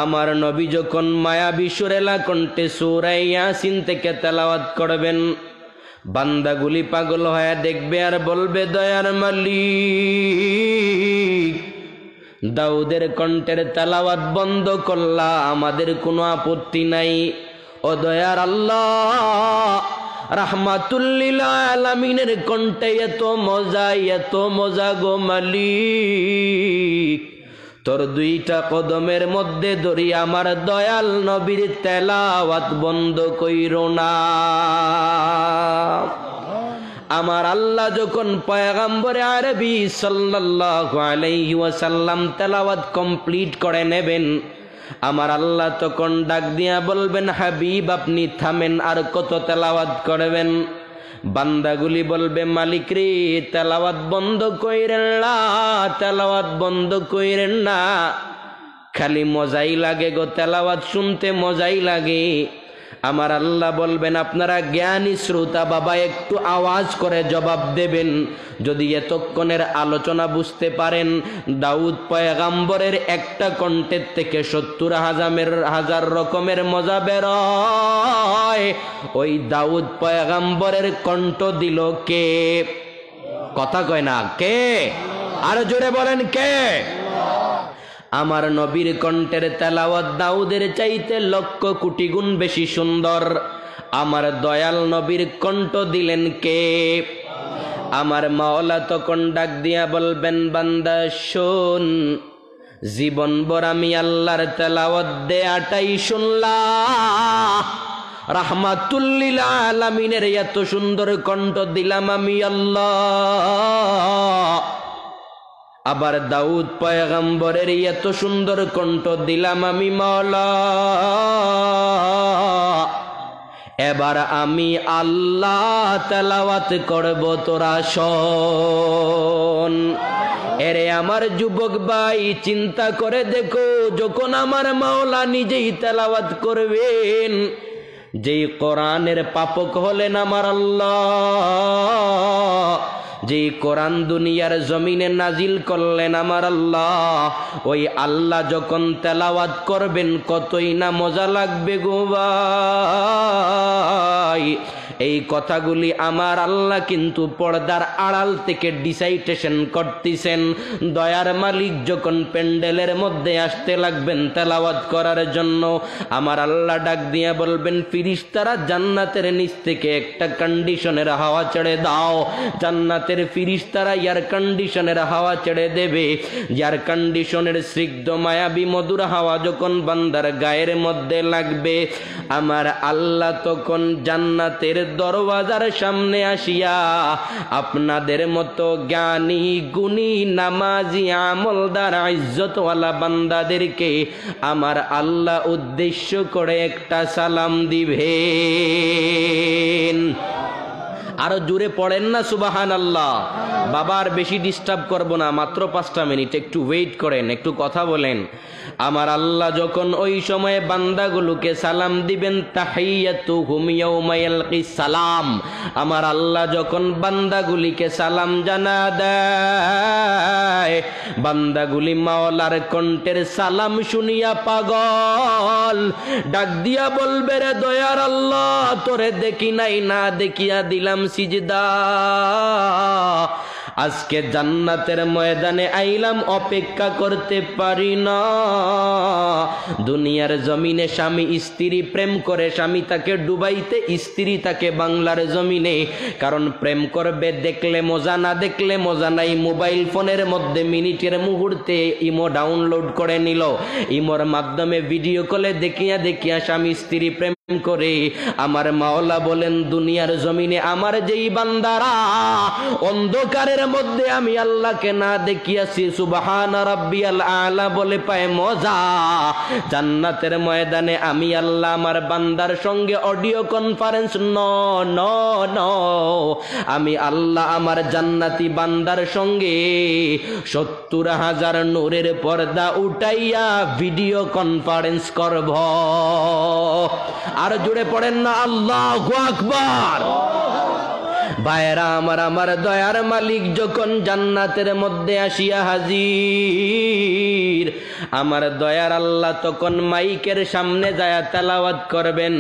আমার নবী যখন মায়াবী সুরেলা কণ্ঠে সূরা ইয়াসিন থেকে তেলাওয়াত করবেন, বান্দাগুলি পাগল হয়ে দেখবে আর বলবে, দয়ার মালিক, দাউদের কণ্ঠের তেলাওয়াত বন্ধ করলা, আমাদের কোনো আপত্তি নাই। ও দয়ার আল্লাহ, রাহমাতুল লিল আলামিনের কণ্ঠে এত মজা গো মালিক, তোর দুইটা কদমের মধ্যে ধরি আমার দয়াল নবীর তেলাওয়াত বন্ধ কইরো না। আমার আল্লাহ যখন পয়গম্বরে আরবি সাল্লাল্লাহু আলাইহি ওয়াসাল্লাম তেলাওয়াত কমপ্লিট করে নেবেন, আমার আল্লাহ তখন ডাক দিয়া বলবেন, হাবিব আপনি থামেন, আর কত তেলাওয়াত করবেন? বান্দাগুলি বলবে, মালিক রে, তেলাওয়াত বন্ধ কইরেন না, তেলাওয়াত বন্ধ কইরেন না, খালি মজাই লাগে গো, তেলাওয়াত শুনতে মজাই লাগে। আমার আল্লাহ বলবেন আপনারা জ্ঞানী শ্রোতা বাবা একটু আওয়াজ করে জবাব দেবেন যদি এতক্ষণের আলোচনা বুঝতে পারেন। দাউদ পয়গাম্বরের একটা কণ্ঠের থেকে 70,000 রকমের মজা বেরোয়। ওই দাউদ পয়গাম্বরের কণ্ঠ দিল কে? কথা কয় না কে? আর জোরে বলেন কে? আমার নবীর কণ্ঠের তেলাওয়াত দাউদের চাইতে লক্ষ কোটি গুণ বেশি সুন্দর। আমার দয়াল নবীর কণ্ঠ দিলেন কে? আমার মাওলা তখন ডাক দিয়া বলবেন বান্দা শোন, জীবনভর আমি আল্লাহর তেলাওয়াত দেয়াটাই শুনলাম, রাহমাতুল লিল আলামিনের এত সুন্দর কণ্ঠ দিলাম আমি আল্লাহ। আবার দাউদ পয়গম্বরের এত সুন্দর কণ্ঠ দিলাম আমি মাওলা। এবার আমি আল্লাহ তেলাওয়াত করব তোরা শোন। এরে আমার যুবক ভাই চিন্তা করে দেখো, যখন আমার মাওলা নিজেই তেলাওয়াত করবেন, যেই কোরআনের পাপক হলেন আমার আল্লাহ, যেই কোরআন দুনিয়ার জমিনে নাজিল করলেন আমার আল্লাহ, ওই আল্লাহ যখন তেলাওয়াত করবেন কতই না মজা লাগবে গো ভাই। এই কথাগুলি আমার আল্লাহ কিন্তু পর্দার আড়াল থেকে ডিসাইটেশন করতেছেন। দয়ার মালিক যখন প্যান্ডেলের মধ্যে আসতে লাগবেন তেলাওয়াত করার জন্য, আমার আল্লাহ ডাক দিয়া বলবেন ফিরিস্তারা জান্নাতের নিচ থেকে একটা কন্ডিশনের হাওয়া ছেড়ে দাও। জান্নাতের ফিরিস্তারা এয়ার কন্ডিশনের হাওয়া ছেড়ে দেবে। এয়ার কন্ডিশনের স্নিগ্ধ মায়াবী মধুর হাওয়া যখন বান্দার গায়ের মধ্যে লাগবে, আমার আল্লাহ তখন জান্নাতের দরওয়াজার সামনে আসিয়া আপনাদের মতো জ্ঞানী গুণী নামাজি আমলদার ইজ্জতওয়ালা বান্দাদেরকে আমার আল্লাহ উদ্দেশ্য করে একটা সালাম দিবেন। আরো জোরে পড়েন না সুবহানাল্লাহ। বাবার বেশি ডিস্টার্ব করব না, মাত্র 5টা মিনিট, একটু ওয়েট করেন, একটু কথা বলেন। আমার আল্লাহ যখন ওই সময়ে বান্দাগুলোকে সালাম দিবেন, তাহিয়াতুহুম ইয়াউমা ইয়ালকিস সালাম, আমার আল্লাহ যখন বান্দাগুলিকে সালাম জানা দেয়, বান্দাগুলি মাওলার কণ্ঠের সালাম শুনিয়া পাগল, ডাক দিয়া বলবে রে দয়ার আল্লাহ, তোরে দেখি নাই না দেখিয়া দিলাম সিজদা। আজকে জান্নাতের ময়দানে আইলাম, অপেক্ষা করতে পারি না। দুনিয়ার জমিনে স্বামী স্ত্রী প্রেম করে, স্বামী তাকে ডুবাইতে, স্ত্রী তাকে বাংলার জমিনে। কারণ প্রেম করবে, দেখলে মজা, না দেখলে মজা নাই। মোবাইল ফোনের মধ্যে মিনিটের মুহূর্তে ইমো ডাউনলোড করে নিল, ইমোর মাধ্যমে ভিডিও কলে দেখিয়া দেখিয়া স্বামী স্ত্রী প্রেম করে। আমার মাওলা বলেন দুনিয়ার জমিনে আমার যেই বান্দারা অন্ধকারের মধ্যে আমি আল্লাহকে না দেখিয়াছি সুবহান রাব্বিয়াল আলা বলে পায় মজা, জান্নাতের ময়দানে আমি আল্লাহ আমার বান্দার সঙ্গে অডিও কনফারেন্স আমি আল্লাহ আমার জান্নাতি বান্দার সঙ্গে 70,000 নূরের পর্দা উঠাইয়া ভিডিও কনফারেন্স করব। আর জোরে পড়েন না আল্লাহু আকবার। ভাইরা আমার, আমার দয়ার মালিক যখন জান্নাতের মধ্যে আসিয়া হাজির, আমার দয়ার আল্লাহ তখন মাইকের সামনে যায় তেলাওয়াত করবেন।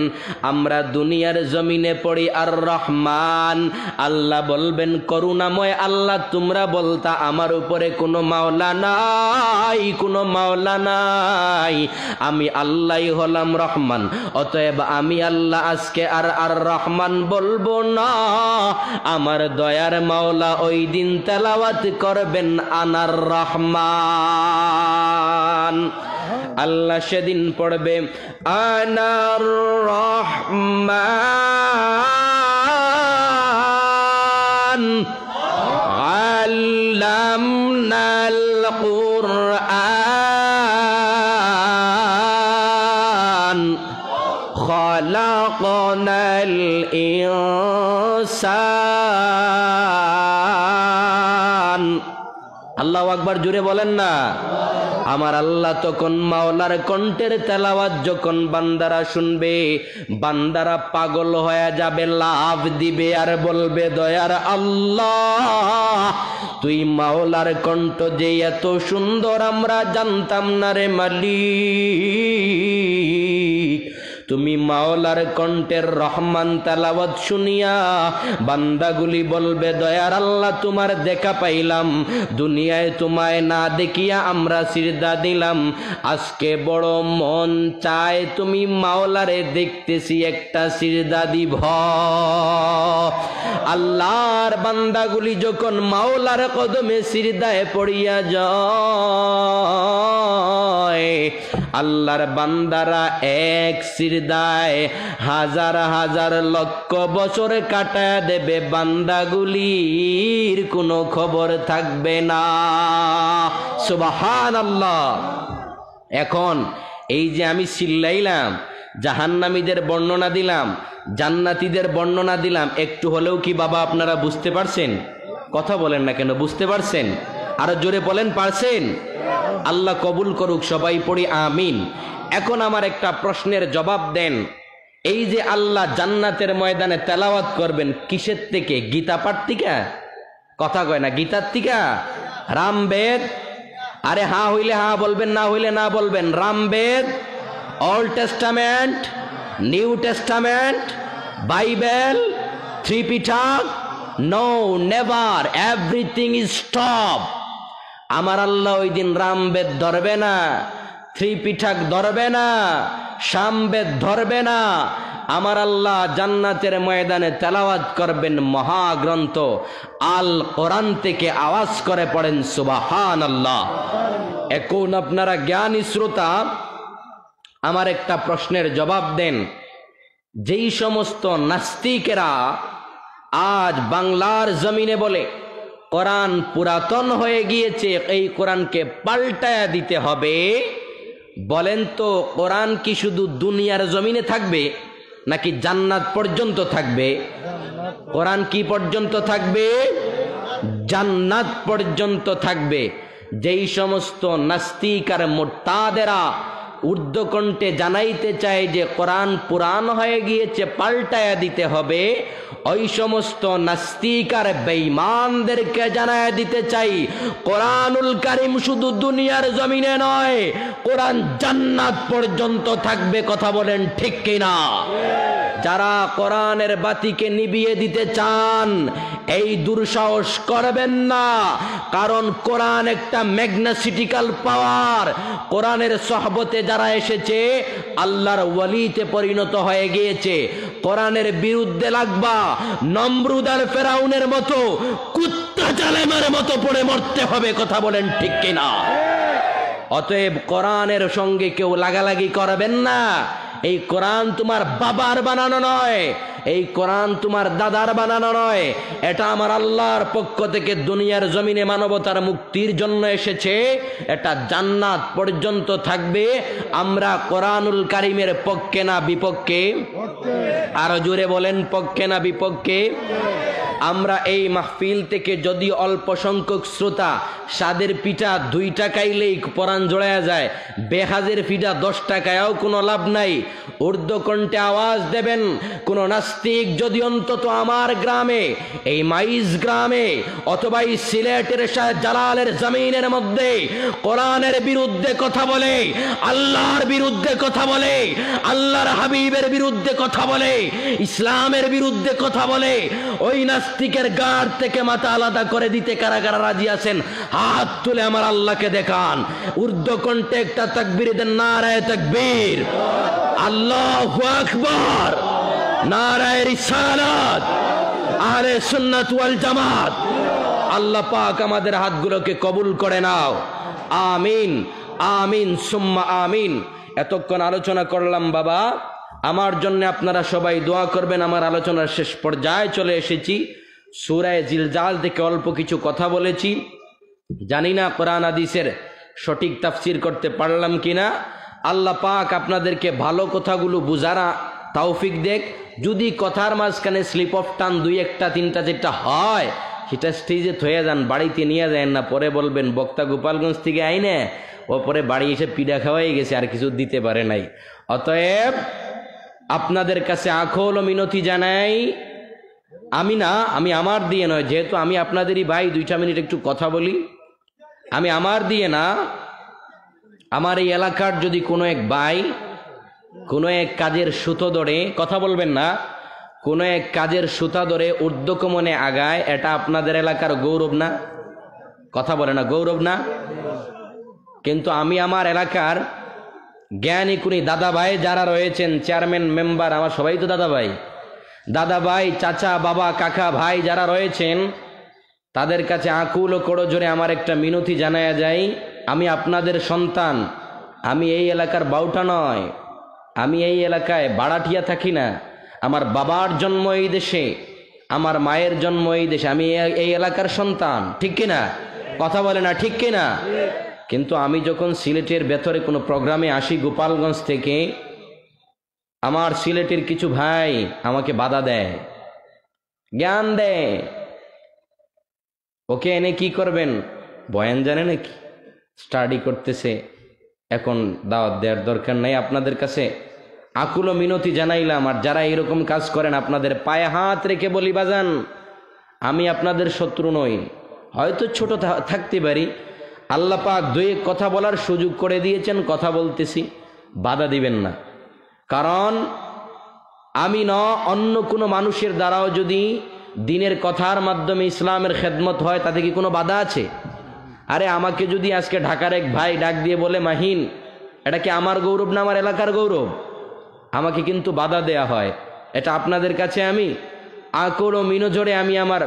আমরা দুনিয়ার জমিনে পড়ি আর রহমান, আল্লাহ বলবেন করুণাময় আল্লাহ, তোমরা বলতা আমার উপরে কোনো মাওলা নাই, কোনো মাওলা নাই, আমি আল্লাহই হলাম রহমান, অতএব আমি আল্লাহ আজকে আর আর রহমান বলবো না। আমার দয়ার মাওলা ওই দিন তেলাওয়াত করবেন আনার রহমান। আল্লাহ সেদিন পড়বে আনার রহমান আল্লামনাল কুরআন খালাকনাল ইনসান। আল্লাহু আকবার, জোরে বলেন না। আমার আল্লাহ তখন মাওলার কণ্ঠের তেলাওয়াত যখন বান্দারা শুনবে, বান্দারা পাগল হয়ে যাবে, লাভ দিবে আর বলবে, দয়ার আল্লাহ তুই মাওলার কণ্ঠ যে এত সুন্দর আমরা জানতাম না রে মালিক। তুমি মাওলার কণ্ঠের রহমান তেলাওয়াত শুনিয়া বান্দাগুলি বলবে, দয়ার আল্লাহ তোমার দেখা পাইলাম, দুনিয়ায় তোমায় না দেখিয়া আমরা সিজদা দিলাম, আজকে বড় মন চায় তুমি মাওলারে দেখতেছি একটা সিজদা দিব। আল্লাহর বান্দাগুলি যখন মাওলার কদমে সিজদায় পড়িয়া যায়, আল্লাহর বান্দারা এক সিজদায় হাজার হাজার লক্ষ বছর কাটায় দেবে, বান্দাগুলির কোনো খবর থাকবে না। সুবহানাল্লাহ। এখন এই যে আমি চিল্লাইলাম, জাহান্নামীদের বর্ণনা দিলাম, জান্নাতীদের বর্ণনা দিলাম, একটু হলেও কি বাবা আপনারা বুঝতে পারছেন? কথা বলেন না কেন, বুঝতে পারছেন? আরো জোরে বলেন, পারছেন? আল্লাহ কবুল করুক, সবাই পড়ি আমিন। এখন আমার একটা প্রশ্নের জবাব দেন, এই যে আল্লাহ জান্নাতের ময়দানে তেলাওয়াত করবেন কিসের থেকে? গীতা পাঠ থেকে? কথা কয় না, গীতার থেকে? রামবেদ? আরে হ্যাঁ হইলে হ্যাঁ বলবেন, না হইলে না বলবেন। রামবেদ, old testament, new testament, Bible, Tripitaka? No, never, everything is stop. আমার আল্লাহ ওই দিন রামবেদ ধরবে না, ত্রিপিটক ধরবে না, সামবেদ ধরবে না। আমার আল্লাহ জান্নাতের ময়দানে তেলাওয়াত করবেন মহাগ্রন্থ আল কোরআন থেকে। আওয়াজ করে পড়েন সুবহানাল্লাহ। এখন আপনারা জ্ঞানী শ্রোতা, আমার একটা প্রশ্নের জবাব দেন। যেই সমস্ত নাস্তিকেরা আজ বাংলার জমিনে বলে কোরআন পুরাতন হয়ে গিয়েছে, এই কোরআনকে পাল্টায়া দিতে হবে, বলেন তো কোরআন কি শুধু দুনিয়ার জমিনে থাকবে নাকি জান্নাত পর্যন্ত থাকবে? কোরআন কি পর্যন্ত থাকবে? জান্নাত পর্যন্ত থাকবে। যেই সমস্ত নাস্তিক আর মুরতাদেরা ঊর্ধ্বকণ্ঠে জানাইতে চায় যে কোরআন পুরান হয়ে গিয়েছে, পাল্টায়া দিতে হবে, ওই সমস্ত নাস্তিক আর বেঈমানদেরকে জানায়া দিতে চাই, কোরআনুল কারীম শুধু দুনিয়ার জমিনে নয়, কোরআন জান্নাত পর্যন্ত থাকবে। কথা বলেন ঠিক কিনা? যারা কোরআনের বাতিকে নিভিয়ে দিতে চান, এই দুঃসাহস করবেন না, কারণ কোরআন একটা ম্যাগনেটিক্যাল পাওয়ার। কোরআনের সহবতে যারা এসেছে আল্লাহর ওয়ালিতে পরিণত হয়ে গিয়েছে। কোরআনের বিরুদ্ধে লাগবা, নমরুদ আর ফেরাউনের মতো কুত্তা জালেমের মতো পড়ে মরতে হবে। কথা বলেন ঠিক কিনা? অতএব কোরআনের সঙ্গে কেউ লাগালাগি করবেন না। এই কোরআন তোমার বাবার বানানো নয়, এই কোরআন তোমার দাদার বানানো নয়, এটা আমার আল্লাহর পক্ষ থেকে দুনিয়ার জমিনে মানবতার মুক্তির জন্য এসেছে। এটা জান্নাত পর্যন্ত থাকবে। আমরা কোরআনুল কারীমের পক্ষে না বিপক্ষে? আরো জোরে বলেন, পক্ষে না বিপক্ষে? আমরা এই মাহফিল থেকে যদি অল্প সংখ্যক শ্রোতা সাদের পিঠা 2 টাকাইলেই পরাণ জোড়ায়া যায়, বেহাজের পিঠা 10 টাকায়ও কোনো লাভ নাই। ঊর্ধ্বকণ্ঠে আওয়াজ দেবেন, কোন নাস্তিক যদি অন্তত আমার গ্রামে, এই মাইজ গ্রামে অথবা এই সিলেটের শাহ জালালের জমিনের মধ্যে কোরআনের বিরুদ্ধে কথা বলে, আল্লাহর বিরুদ্ধে কথা বলে, আল্লাহর হাবিবের বিরুদ্ধে কথা বলে, ইসলামের বিরুদ্ধে কথা বলে, ওই নাস্তিকের গাড় থেকে মাথা আলাদা করে দিতে কারা কারা রাজি আছেন? হাত তুলে আমার আল্লাহকে দেখান। ঊর্ধ্বকণ্ঠে একটা তাকবীর দেন, নারায়ে তাকবীর, আল্লাহু আকবার, নারায়ে রিসালাত, আহলে সুন্নাত ওয়াল জামাত। আল্লাহ পাক আমাদের হাতগুলোকে কবুল করে নাও। আমিন, আমিন, সুম্মা আমিন। এতক্ষণ আলোচনা করলাম বাবা, আমার জন্য আপনারা সবাই দোয়া করবেন। আমার আলোচনার শেষ পর্যায়ে চলে এসেছি। সূরা জিলজাল থেকে অল্প কিছু কথা বলেছি, জানি না কোরআন হাদিসের সঠিক তাফসির করতে পারলাম কিনা। আল্লাহ পাক আপনাদেরকে ভালো কথাগুলো বুঝারা তৌফিক দেখ। যদি কথার মাঝখানে স্লিপ অফ টান 2, 1, 3, 4 হয়, সেটা স্টেজে থয়ে যান, বাড়িতে নিয়ে যায় না, পরে বলবেন বক্তা গোপালগঞ্জ থেকে আইনে ও পরে বাড়ি এসে পিঠা খাওয়াই গেছে, আর কিছু দিতে পারে নাই। অতএব আপনাদের কাছে আখল ও মিনতি জানাই, আমি আমার দিয়ে নয়, যেহেতু আমি আপনাদেরই ভাই, 2টা মিনিট একটু কথা বলি। আমি আমার দিয়ে না, আমার এই এলাকার যদি কোনো এক ভাই কোনো এক কাজের সুতো ধরে, কথা বলবেন না, কোনো এক কাজের সুতা ধরে ঊর্ধ্বকমনে আগায়, এটা আপনাদের এলাকার গৌরব না? কথা বলে না, গৌরব না? কিন্তু আমি আমার এলাকার জ্ঞানী কুনি দাদা ভাই যারা রয়েছেন, চেয়ারম্যান মেম্বার, আমার সবাই তো দাদা ভাই, দাদা ভাই, চাচা, বাবা, কাকা, ভাই যারা রয়েছেন, তাদের কাছে আকুল ও করো জোরে আমার একটা মিনতি জানায়া যায়। আমি আপনাদের সন্তান, আমি এই এলাকার বাউটা নয়, আমি এই এলাকায় বাড়াটিয়া থাকি না। আমার বাবার জন্ম এই দেশে, আমার মায়ের জন্ম এই দেশে, আমি এই এলাকার সন্তান, ঠিক কিনা? কথা বলে না, ঠিক কিনা? কিন্তু আমি যখন সিলেটের ভেতরে কোনো প্রোগ্রামে আসি গোপালগঞ্জ থেকে, আমার সিলেটের কিছু ভাই আমাকে বাধা দেয়, জ্ঞান দেয়। ওকে এনে কি করবেন? বয়ান জানে নাকি? স্টাডি করতেছে, এখন দাওয়াত দেওয়ার দরকার নাই। আপনাদের কাছে আকুল ও মিনতি জানাইলাম। আর যারা এরকম কাজ করেন, আপনাদের পায়ে হাত রেখে বলি, বাজান, আমি আপনাদের শত্রু নই, হয়তো ছোট থাকতে পারি, আল্লাহ পাক দুই কথা বলার সুযোগ করে দিয়েছেন, কথা বলতেছি, বাধা দিবেন না। কারণ আমি অন্য কোনো মানুষের দ্বারাও যদি দিনের কথার মাধ্যমে ইসলামের খেদমত হয়, তাতে কি কোনো বাধা আছে? আরে আমাকে যদি আজকে ঢাকার এক ভাই ডাক দিয়ে বলে মাহিন, এটা কি আমার গৌরব না আমার এলাকার গৌরব? আমাকে কিন্তু বাধা দেয়া হয়। এটা আপনাদের কাছে আমি আকল ও মিনজরে আমি আমার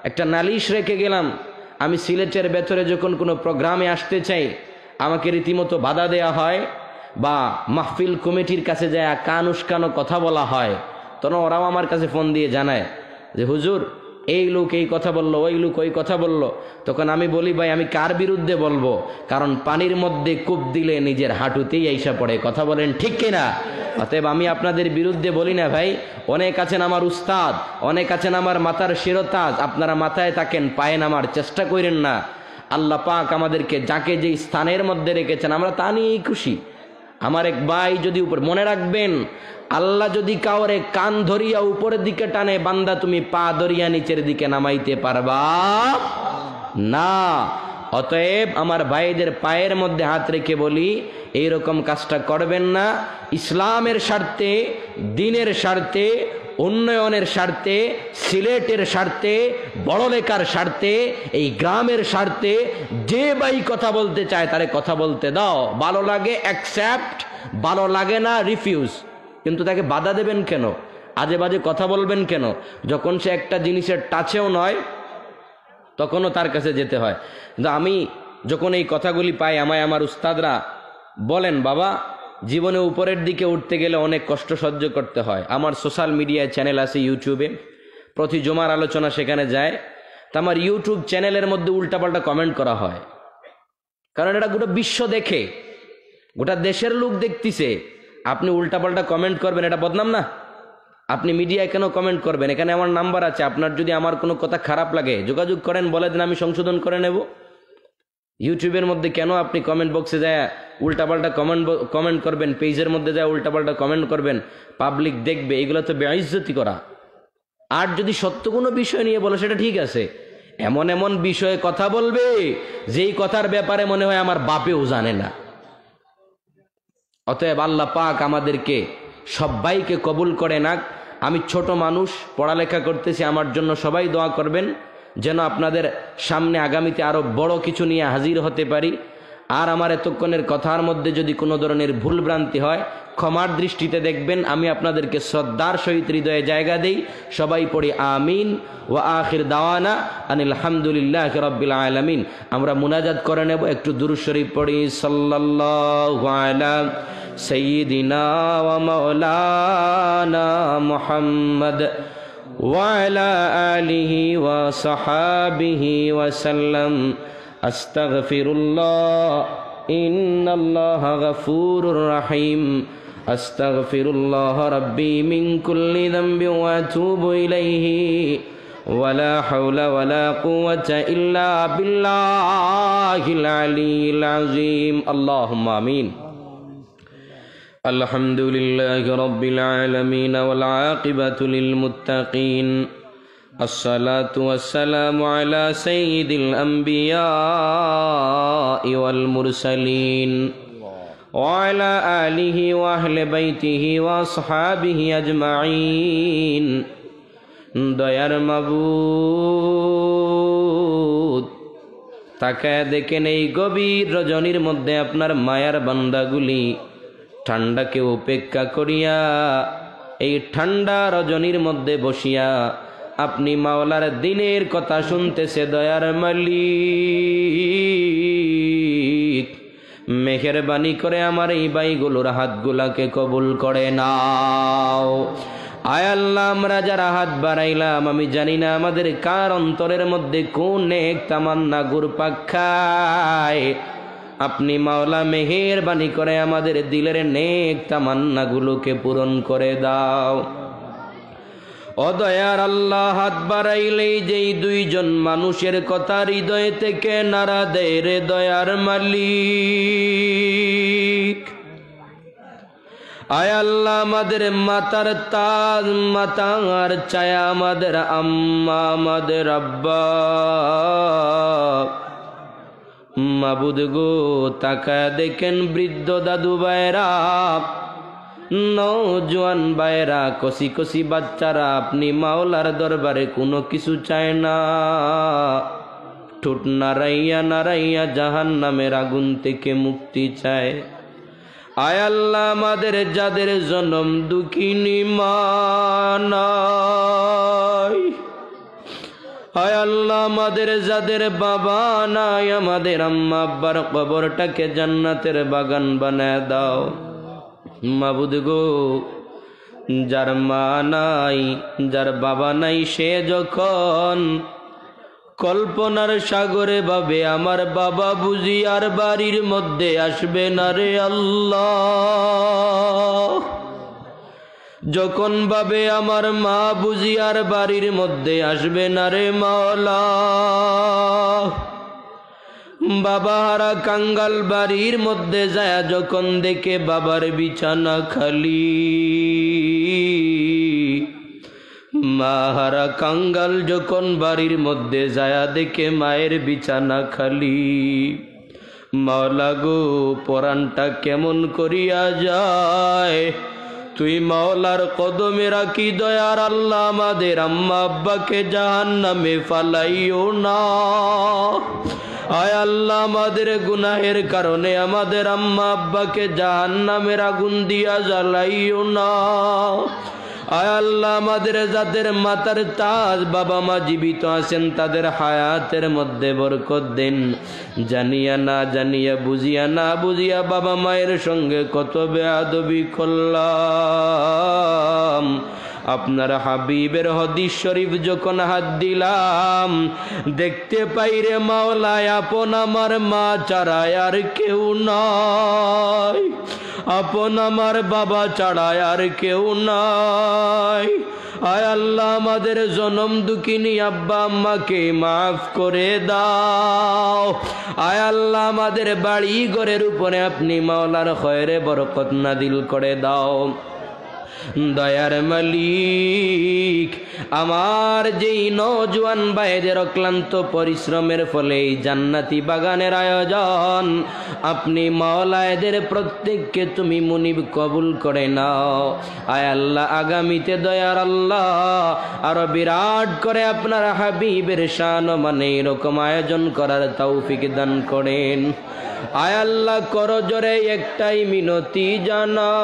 একটা নালিশ রেখে গেলাম। আমি সিলেটের ভেতরে যখন কোনো প্রোগ্রামে আসতে চাই, আমাকে রীতিমতো বাধা দেয়া হয়, বা মাহফিল কমিটির কাছে যায় কান উস্কানো কথা বলা হয়, তখন ওরাও আমার কাছে ফোন দিয়ে জানায় যে হুজুর এই লোক এই কথা বললো, ওই লোক ওই কথা বললো। তখন আমি বলি, ভাই আমি কার বিরুদ্ধে বলবো? কারণ পানির মধ্যে কূপ দিলে নিজের হাঁটুতেই আইসা পড়ে, কথা বলেন ঠিক কিনা? অতএব আমি আপনাদের বিরুদ্ধে বলি না ভাই। অনেক আছেন আমার উস্তাদ, অনেক আছেন আমার মাথার শিরতাজ, আপনারা মাথায় থাকেন, পায়ে নামার চেষ্টা করেন না। আল্লাহ পাক আমাদেরকে যাকে যে স্থানের মধ্যে রেখেছেন, আমরা তা নিয়েই খুশি। আমার এক ভাই যদি উপর, মনে রাখবেন, আল্লাহ যদি কাউরে কান ধরিয়া উপরের দিকে টানে, বান্দা তুমি পা ধরিয়া নিচের দিকে নামাইতে পারবা না। অতএব আমার ভাইদের পায়ের মধ্যে হাত রেখে বলি, এইরকম কাজটা করবেন না। ইসলামের স্বার্থে, দিনের স্বার্থে, উন্নয়নের স্বার্থে, সিলেটের স্বার্থে, বড়লেখার স্বার্থে, এই গ্রামের স্বার্থে যে ভাই কথা বলতে চায় তারে কথা বলতে দাও। ভালো লাগে অ্যাকসেপ্ট, ভালো লাগে না রিফিউজ। কিন্তু তাকে বাধা দেবেন কেন? আজে বাজে কথা বলবেন কেন? যখন সে একটা জিনিসের টাচেও নয়, তখনও তার কাছে যেতে হয়। কিন্তু আমি যখন এই কথাগুলি পাই, আমায় আমার উস্তাদরা বলেন, বাবা, জীবনে উপরের দিকে উঠতে গেলে অনেক কষ্ট সহ্য করতে হয়। আমার সোশ্যাল মিডিয়ায় চ্যানেল আছে, ইউটিউবে প্রতি জুমার আলোচনা সেখানে যায়। তা আমার ইউটিউব চ্যানেলের মধ্যে উল্টাপাল্টা কমেন্ট করা হয়, কারণ এটা গোটা বিশ্ব দেখে, গোটা দেশের লোক দেখতেছে। আপনি উল্টাপাল্টা কমেন্ট করবেন, এটা বদনাম না? আপনি মিডিয়ায় কেন কমেন্ট করবেন? এখানে আমার নাম্বার আছে, আপনার যদি আমার কোনো কথা খারাপ লাগে যোগাযোগ করেন, বলে দেন, আমি সংশোধন করে নেব। ইউটিউবের মধ্যে কেন আপনি কমেন্ট বক্সে যায় উল্টাপাল্টা কমেন্ট করবেন? পেজের মধ্যে যায় উল্টাপাল্টা কমেন্ট করবেন, পাবলিক দেখবে, এগুলো তো বেইজ্জতি করা। আর যদি সত্য কোনো বিষয় নিয়ে বলে, সেটা ঠিক আছে। এমন এমন বিষয়ে কথা বলবে যেই কথার ব্যাপারে মনে হয় আমার বাপেও জানে না। অতএব আল্লাহ পাক আমাদেরকে সবাইকে কবুল করে না। আমি ছোট মানুষ, পড়ালেখা করতেছি, আমার জন্য সবাই দোয়া করবেন যেন আপনাদের সামনে আগামীতে আরো বড় কিছু নিয়ে হাজির হতে পারি। আর আমার এতক্ষণের কথার মধ্যে যদি কোনো ধরনের ভুল ভ্রান্তি হয়, ক্ষমার দৃষ্টিতে দেখবেন। আমি আপনাদেরকে শ্রদ্ধার সহিত হৃদয়ে জায়গা দেই। সবাই পড়ি আমিন ওয়া আখির দাওয়ানা আনিল হামদুলিল্লাহি রাব্বিল আলামিন। আমরা মুনাজাত করে নেব, একটু দুরূদ শরীফ পড়ি। সাল্লাল্লাহু আলা সাইয়্যিদিনা ওয়া মাওলানা মুহাম্মদ ওয়া আলা আলিহি ওয়া সাহাবিহি ওয়া সাল্লাম। আস্তাগফিরুল্লাহ ইন্নাল্লাহা গফুরুর রহিম। আস্তাগফিরুল্লাহ রাব্বি মিন কুল্লি যামবি ওয়া আতুবু ইলাইহি ولا حول ولا قوة إلا بالله العلي العظيم اللهم آمين الحمد لله رب العالمين والعاقبة للمتقين الصلاة والسلام على سيد الأنبياء والمرسلين وعلى آله وأهل بيته وأصحابه أجمعين দয়ার মাবুদ তাকায় দেখেন এই গভীর রজনীর মধ্যে আপনার মায়ার বান্দাগুলি ঠান্ডাকে উপেক্ষা করিয়া এই ঠান্ডা রজনীর মধ্যে বসিয়া আপনি মাওলার দিনের কথা শুনতেছে দয়ার মালিক মেহেরবানি করে আমার এই ভাইগুলোর হাতগুলাকে কবুল করে নাও আয় আল্লাহ আমরা যারা হাত বাড়াইলাম আমি জানি না আমাদের কার অন্তরের মধ্যে কোন নেক তামান্না ঘুরপাক খায় আপনি মাওলা মেহেরবানি করে আমাদের দিলের নেক তামান্নাগুলোকে পূরণ করে দাও ও দয়ার আল্লাহ হাত বাড়াইলেই যেই দুইজন মানুষের কথা হৃদয় থেকে নাড়া দেয় রে দয়ার মালিক আয় আল্লাহ আমাদের মাতার তাজ মাতার ছায়া আমাদের আম্মা আমাদের আব্বা মাবুদ গো তাকায় দেখেন বৃদ্ধ দাদু ভাইরা নওজোয়ান ভাইরা কচি কচি বাচ্চারা আপনি মাওলার দরবারে কোনো কিছু চায় না ঠোঁট নাড়াইয়া নাড়াইয়া জাহান্নামের আগুন থেকে মুক্তি চায় আয় আল্লাহ আমাদের যাদের জনম দুঃখিনী মা নাই আয় আল্লাহ আমাদের যাদের বাবা নাই আমাদের আম্মা আব্বার কবরটাকে জান্নাতের বাগান বানায় দাও মাবুদ গো যার মা নাই যার বাবা নাই সে যখন কল্পনার সাগরে ভাবে আমার বাবা বুঝি আর বাড়ির মধ্যে আসবে না রে আল্লাহ যখন ভাবে আমার মা বুঝি আর বাড়ির মধ্যে আসবে না রে মাওলা বাবা হারা কাঙ্গাল বাড়ির মধ্যে যায় যখন দেখে বাবার বিছানা খালি মাহারা কাঙ্গাল যখন বাড়ির মধ্যে যায় দেখে মায়ের বিছানা খালি মাওলা গো পরাণটা কেমন করিয়া যায় তুই মাওলার কদমে রাখি দয়ার আল্লাহ আমাদের আম্মা আব্বাকে জাহান্নামে ফালাইও না আয় আল্লাহ আমাদের গুনাহের কারণে আমাদের আম্মা আব্বাকে জাহান্নামের আগুন দিয়া জ্বালাইও না আয় আল্লাহ আমাদের যাদের মাতার তাজ বাবা মা জীবিত আছেন তাদের হায়াতের মধ্যে বরকত দেন জানিয়া না জানিয়া বুঝিয়া না বুঝিয়া বাবা মায়ের সঙ্গে কত বেয়াদবি করলাম আপনার হাবিবের হাদিস শরীফ যখন হাত দিলাম দেখতে পাই রে মাওলা আপন আমার মা ছাড়া আর কেউ নাই আপন আমার বাবা ছাড়া আর কেউ নাই আয় আল্লাহ আমাদের জনম দুঃখিনী আব্বা আম্মাকে মাফ করে দাও আয় আল্লাহ আমাদের বাড়ি ঘরের উপরে আপনি মাওলার খয়রে বরকত নাদিল করে দাও দয়ার মালিক আমার যেই নওজোয়ান ভাইদের অক্লান্ত পরিশ্রমের ফলে এই জান্নাতি বাগানের আয়োজন আপনি মাওলা এদের প্রত্যেককে তুমি মুনিব কবুল করে নাও আয় আল্লাহ আগামীতে দয়ার আল্লাহ আরো বিরাট করে আপনার হাবিবের শান মানে এরকম আয়োজন করার তৌফিক দান করেন আয় আল্লাহ করো জোরে একটাই মিনতি জানাই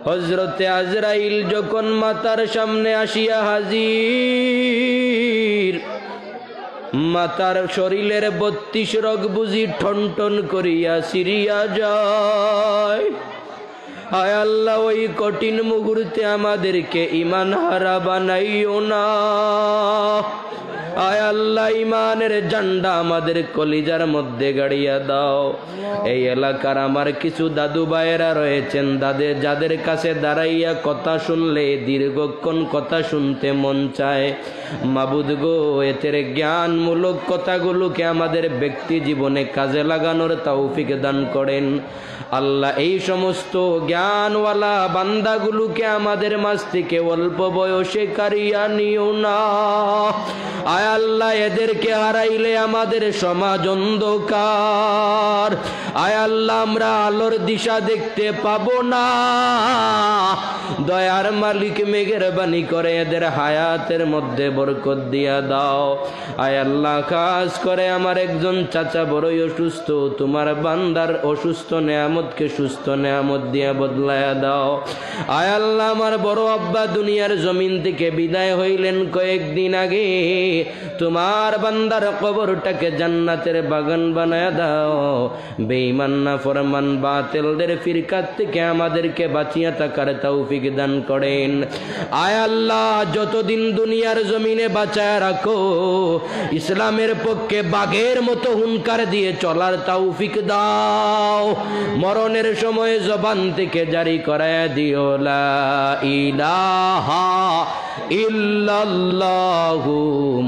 হযরতে আজরাইল যখন মাতার সামনে আসিয়া হাজির মাতার শরীরের 32 রগ বুঝি ঠন ঠন করিয়া সিরিয়া যায় আয় আল্লাহ ওই কঠিন মুহূর্তে আমাদেরকে ঈমান হারা বানাইও না আয় আল্লাহ ইমানের ঝান্ডা আমাদের কলিজার মধ্যে গাড়িয়া দাও। এই এলাকার আমার কিছু দাদু ভাইয়েরা রয়েছেন, যাদের কাছে দাঁড়াইয়া কথা শুনলে দীর্ঘক্ষণ কথা শুনতে মন চায়। মাবুদ গো, এতের জ্ঞানমূলক কথাগুলোকে আমাদের ব্যক্তি জীবনে কাজে লাগানোর তৌফিক দান করেন। আল্লাহ এই সমস্ত জ্ঞানওয়ালা বান্দাগুলোকে আমাদের মাঝ থেকে অল্প বয়সে কারিয়া নিও না। আয় আল্লাহ, এদেরকে হারাইলে আমাদের সমাজ অন্ধকার। আয় আল্লাহ, আমরা আলোর দিশা দেখতে পাবো না। দয়ার মালিক মেহেরবানি করে এদের হায়াতের মধ্যে বরকত দিয়া দাও। আয় আল্লাহ, খাস করে আমার একজন চাচা বড়ই অসুস্থ, তোমার বান্দার অসুস্থ নেয়ামতকে সুস্থ নেয়ামত দিয়া বদলায়া দাও। আয় আল্লাহ, আমার বড় আব্বা দুনিয়ার জমিন থেকে বিদায় হইলেন কয়েকদিন আগে, তোমার বান্দার কবরটাকে জান্নাতের বাগান বানায়া দাও। বেঈমান নাফরমান বাতিলদের ফিরকাত থেকে আমাদেরকে বাঁচিয়ে থাকার তৌফিক দান করেন। আয় আল্লাহ, যতদিন দুনিয়ার জমিনে বাঁচায় রাখো, ইসলামের পক্ষে বাঘের মতো হুনকার দিয়ে চলার তৌফিক দাও। মরণের সময় জবান থেকে জারি করায় দিও লা ইলাহা ইল্লাল্লাহু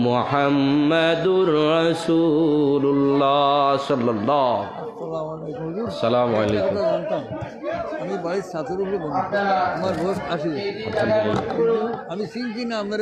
মুহাম্মাদুর রাসূলুল্লাহ সাল্লাল্লাহু। আসসালামু আলাইকুম। আমি 22 ছাত্র, আমার বয়স 80। আমি চিনছি না আপনার